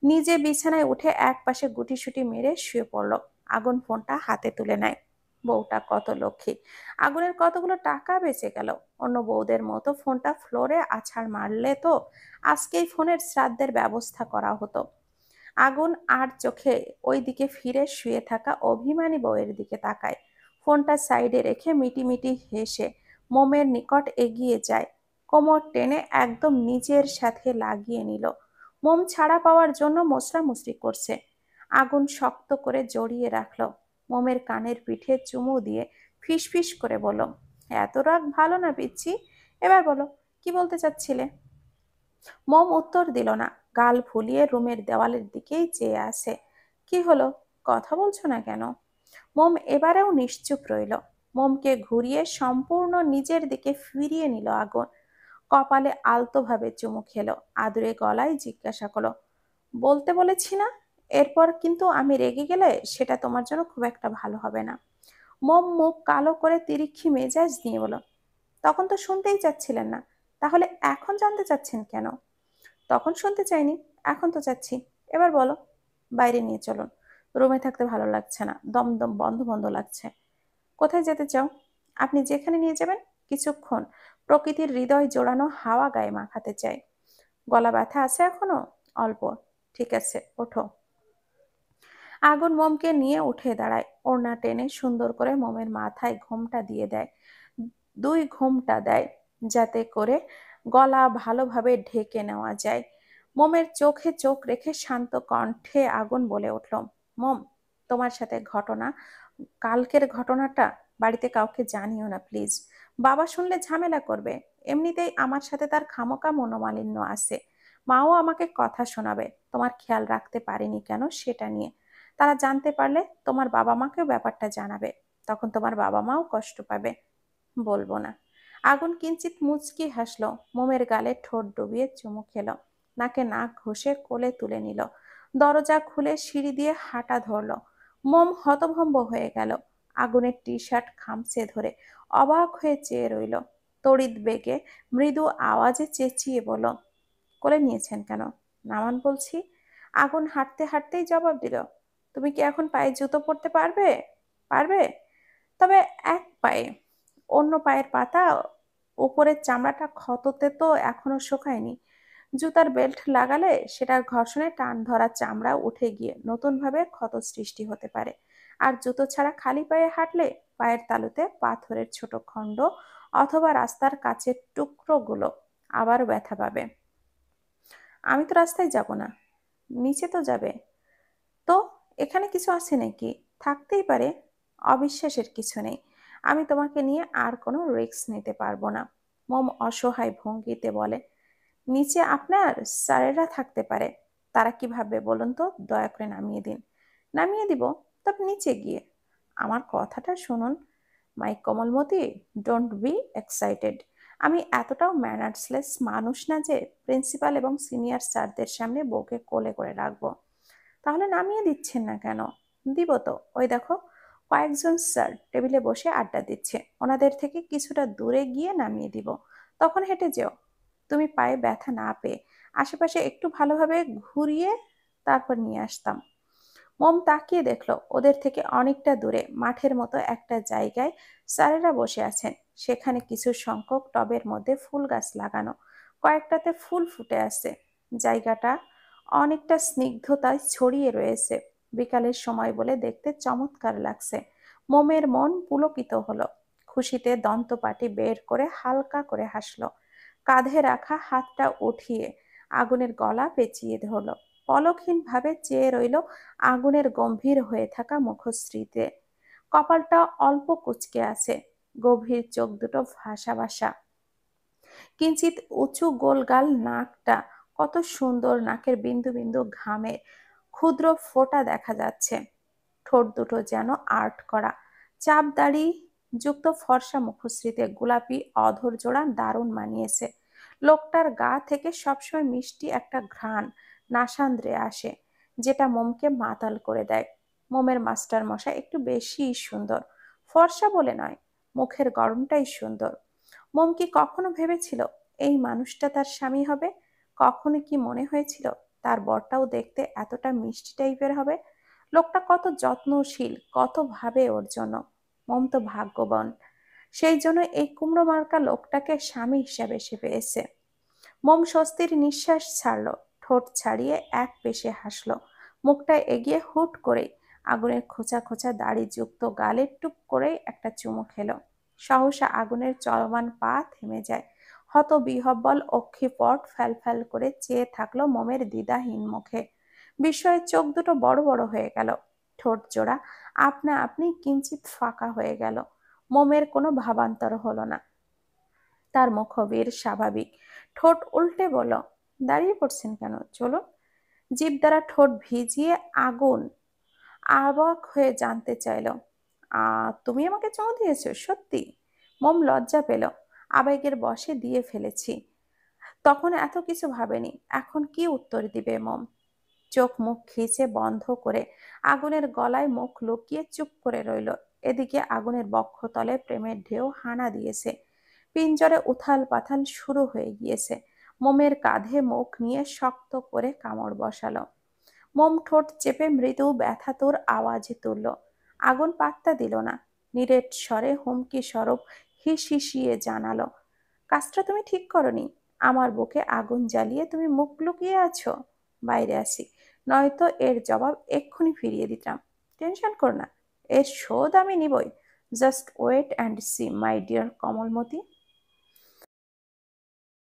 S1: নিজে বিছানায় উঠে এক পাশে গুটিসুটি মেরে শুয়ে পড়লো। আগুন ফোনটা হাতে তুলে নেয়। বউটা কত লক্ষ্মী, আগুনের কতগুলো টাকা বেঁচে গেল। অন্য বউদের মতো ফোনটা ফ্লোরে আছাড় মারলে তো আজকেই ফোনের শ্রাদ্ধের ব্যবস্থা করা হতো। আগুন আর চোখে ওই দিকে ফিরে শুয়ে থাকা অভিমানী বউয়ের দিকে তাকায়। ফোনটা সাইডে রেখে মিটিমিটি হেসে মোমের নিকট এগিয়ে যায়। কোমর টেনে একদম নিজের সাথে লাগিয়ে নিল। মোম ছাড়া পাওয়ার জন্য মোছড়ামুছড়ি করছে। আগুন শক্ত করে জড়িয়ে রাখলো। মোমের কানের পিঠে চুমু দিয়ে ফিসফিস করে বলল, এত রাগ ভালো না পিচ্ছি। এবার বলো, কি বলতে চাচ্ছিলে? মোম উত্তর দিল না। গাল ফুলিয়ে রুমের দেওয়ালের দিকেই চেয়ে আছে। কি হলো, কথা বলছো না কেন? মোম এবারেও নিশ্চুপ রইল। মোমকে ঘুরিয়ে সম্পূর্ণ নিজের দিকে ফিরিয়ে নিল আগুন। কপালে আলতোভাবে চুমু খেলো। আদুরে গলায় জিজ্ঞাসা করলো, বলতে বলেছি না? এরপর কিন্তু আমি রেগে গেলে সেটা তোমার জন্য খুব একটা ভালো হবে না। মোম মুখ কালো করে তিরিক্ষি মেজাজ নিয়ে বলল, তখন তো শুনতেই চাচ্ছিলেন না, তাহলে এখন জানতে চাচ্ছেন কেন? তখন শুনতে চাইনি, এখন তো চাচ্ছি। এবার বলো। বাইরে নিয়ে চলুন, রুমে থাকতে ভালো লাগছে না, দমদম বন্ধ বন্ধ লাগছে। কোথায় যেতে চাও? আপনি যেখানে নিয়ে যাবেন। কিছুক্ষণ প্রকৃতির হৃদয় জোড়ানো হাওয়া গায়ে মাখাতে চাই। গলা ব্যথা আছে এখনো? অল্প। ঠিক আছে, ওঠো। আগুন মোমকে নিয়ে উঠে দাঁড়ায়। ওড়না টেনে সুন্দর করে মোমের মাথায় ঘোমটা দিয়ে দেয়। 2 ঘোমটা দেয়, যাতে করে গলা ভালোভাবে ঢেকে নেওয়া যায়। মোমের চোখে চোখ রেখে শান্ত কণ্ঠে আগুন বলে উঠল, মোম, তোমার সাথে কালকের ঘটনাটা বাড়িতে কাউকে জানিও না প্লিজ। বাবা শুনলে ঝামেলা করবে। এমনিতেই আমার সাথে তার খামোকা মনোমালিন্য আছে। মাও আমাকে কথা শোনাবে তোমার খেয়াল রাখতে পারিনি কেন সেটা নিয়ে। তারা জানতে পারলে তোমার বাবা মাকেও ব্যাপারটা জানাবে। তখন তোমার বাবা মাও কষ্ট পাবে। বলবো না। আগুন কিঞ্চিত মুচকি হাসলো। মোমের গালে ঠোঁট ডুবিয়ে চুমু খেলো। নাকে নাক ঘষে কোলে তুলে নিল। দরজা খুলে সিঁড়ি দিয়ে হাঁটা ধরলো। মোম হতভম্ব হয়ে গেল। আগুনের টি শার্ট খামচে ধরে অবাক হয়ে চেয়ে রইল। তড়িৎ বেগে মৃদু আওয়াজে চেঁচিয়ে বলল, কোলে নিয়েছেন কেন? নামান বলছি। আগুন হাঁটতে হাঁটতেই জবাব দিল, তুমি কি এখন পায়ে জুতো পরতে পারবে? পারবে? তবে এক পায়ে। অন্য পায়ের পাতা উপরের চামড়াটা ক্ষততে তো এখনো শুকায়নি। জুতার বেল্ট লাগালে সেটার ঘর্ষণে টান ধরা চামড়া উঠে গিয়ে নতুনভাবে ক্ষত সৃষ্টি হতে পারে। আর জুতো ছাড়া খালি পায়ে হাঁটলে পায়ের তালুতে পাথরের ছোট খণ্ড অথবা রাস্তার কাচের টুকরোগুলো আবার ব্যথা পাবে। আমি তো রাস্তায় যাব না, নিচে তো যাবে। তো এখানে কিছু আছে নাকি? থাকতেই পারে। অবিশ্বাসের কিছু নেই। আমি তোমাকে নিয়ে আর কোনো রিস্ক নিতে পারবো না। মোম অসহায় ভঙ্গিতে বলে, নিচে আপনার স্যারেরা থাকতে পারে। তারা কি ভাববে বলুন তো? দয়া করে নামিয়ে দিন। নামিয়ে দিব, তবে নিচে গিয়ে। আমার কথাটা শুনুন মাই কোমলমতি, ডোন্ট বি এক্সাইটেড। আমি এতটাও ম্যানার্সলেস মানুষ না যে প্রিন্সিপাল এবং সিনিয়র স্যারদের সামনে বউকে কোলে করে রাখবো। তাহলে নামিয়ে দিচ্ছেন না কেন? দিব তো, ওই দেখো কয়েকজন স্যার টেবিলে বসে আড্ডা দিচ্ছে, ওনাদের থেকে কিছুটা দূরে গিয়ে নামিয়ে দিব। তখন হেঁটে যেও। তুমি পায়ে ব্যথা না পেয়ে আশেপাশে একটু ভালোভাবে ঘুরিয়ে তারপর নিয়ে আসতাম। মোম তাকিয়ে দেখলো ওদের থেকে অনেকটা দূরে মাঠের মতো একটা জায়গায় স্যারেরা বসে আছেন। সেখানে কিছু সংখ্যক টবের মধ্যে ফুল গাছ লাগানো, কয়েকটাতে ফুল ফুটে আছে। জায়গাটা অনেকটা স্নিগ্ধতায় ছড়িয়ে রয়েছে। বিকালের সময় বলে দেখতে চমৎকার লাগছে। মোমের মন পুলকিত হলো। খুশিতে দন্তপাটি বের করে হালকা করে হাসলো। কাঁধে রাখা হাতটা উঠিয়ে আগুনের গলা পেঁচিয়ে ধরলো। পলকহীন ভাবে চেয়ে রইল আগুনের গম্ভীর হয়ে থাকা মুখশ্রীতে। কপালটা অল্প কুঁচকে আছে। গভীর চোখ দুটো ভাসা ভাসা। কিঞ্চিত উঁচু গোলগাল নাকটা কত সুন্দর। নাকের বিন্দু বিন্দু ঘামে ক্ষুদ্র ফোঁটা দেখা যাচ্ছে। ঠোঁট দুটো যেন আর্ট করা। চাপ দাড়ি যুক্ত ফর্সা মুখশ্রীতে গোলাপি অধর জোড়া দারুণ মানিয়েছে। লোকটার গা থেকে সবসময় মিষ্টি একটা ঘ্রাণ নাসান্দ্রে আসে, যেটা মোমকে মাতাল করে দেয়। মোমের মাস্টার মশাই একটু বেশিই সুন্দর। ফর্সা বলে নয়, মুখের গড়নটাই সুন্দর। মোম কি কখনো ভেবেছিল এই মানুষটা তার স্বামী হবে? কখনো কি মনে হয়েছিল তার বরটাও দেখতে এতটা মিষ্টি টাইপের হবে? লোকটা কত যত্নশীল, কত ভাবে ওর জন্য। মোম তো ভাগ্যবান, সেই জন্য এই কুমড়ো মার্কা লোকটাকে স্বামী হিসাবে সে পেয়েছে। মোম স্বস্তির নিঃশ্বাস ছাড়লো। ঠোঁট ছাড়িয়ে এক পেশে হাসলো। মুখটা এগিয়ে হুট করে আগুনের খোঁচা খোঁচা দাড়ি যুক্ত গালে টুপ করে একটা চুমু খেলো। সহসা আগুনের চলমান পা থেমে যায়। হতবিহ্বল অক্ষিপট ফ্যাল করে চেয়ে থাকলো মোমের দ্বিধাহীন মুখে। বিস্ময়ে চোখ দুটো বড় বড় হয়ে গেল। ঠোঁট জোড়া আপনা আপনি কিঞ্চিত ফাঁকা হয়ে গেল। মোমের কোনো ভাবান্তর হলো না। তার মুখবির স্বাভাবিক। ঠোঁট উল্টে বলল, দাঁড়িয়ে পড়ছেন কেন, চলুন। জিভ দ্বারা ঠোঁট ভিজিয়ে আগুন অবাক হয়ে জানতে চাইল, তুমি আমাকে চুমু দিয়েছো সত্যি? মোম লজ্জা পেল। আবেগের বশে দিয়ে ফেলেছি। তখন এত কিছু ভাবেনি, এখন কি উত্তর দিবে মোম? চোখ মুখ খিচে বন্ধ করে আগুনের গলায় মুখ লুকিয়ে চুপ করে রইল। এদিকে আগুনের বক্ষতলে প্রেমের ঢেউ হানা দিয়েছে। পিঞ্জরে উথাল পাথাল শুরু হয়ে গিয়েছে। মোমের কাঁধে মুখ নিয়ে শক্ত করে কামড় বসালো। মোম ঠোঁট চেপে মৃদু ব্যথাতুর আওয়াজে তুলল। আগুন পাত্তা দিল না। নিরেট স্বরে হুমকি স্বরূপ হিসিয়ে জানালো, কাজটা তুমি ঠিক করনি। আমার বুকে আগুন জ্বালিয়ে তুমি মুখ লুকিয়ে আছো। বাইরে আসি, নয়তো এর জবাব এক্ষুনি ফিরিয়ে দিতাম। টেনশন করো না, এর শোধ আমি নিবই। Just wait and see my dear কমলমতি।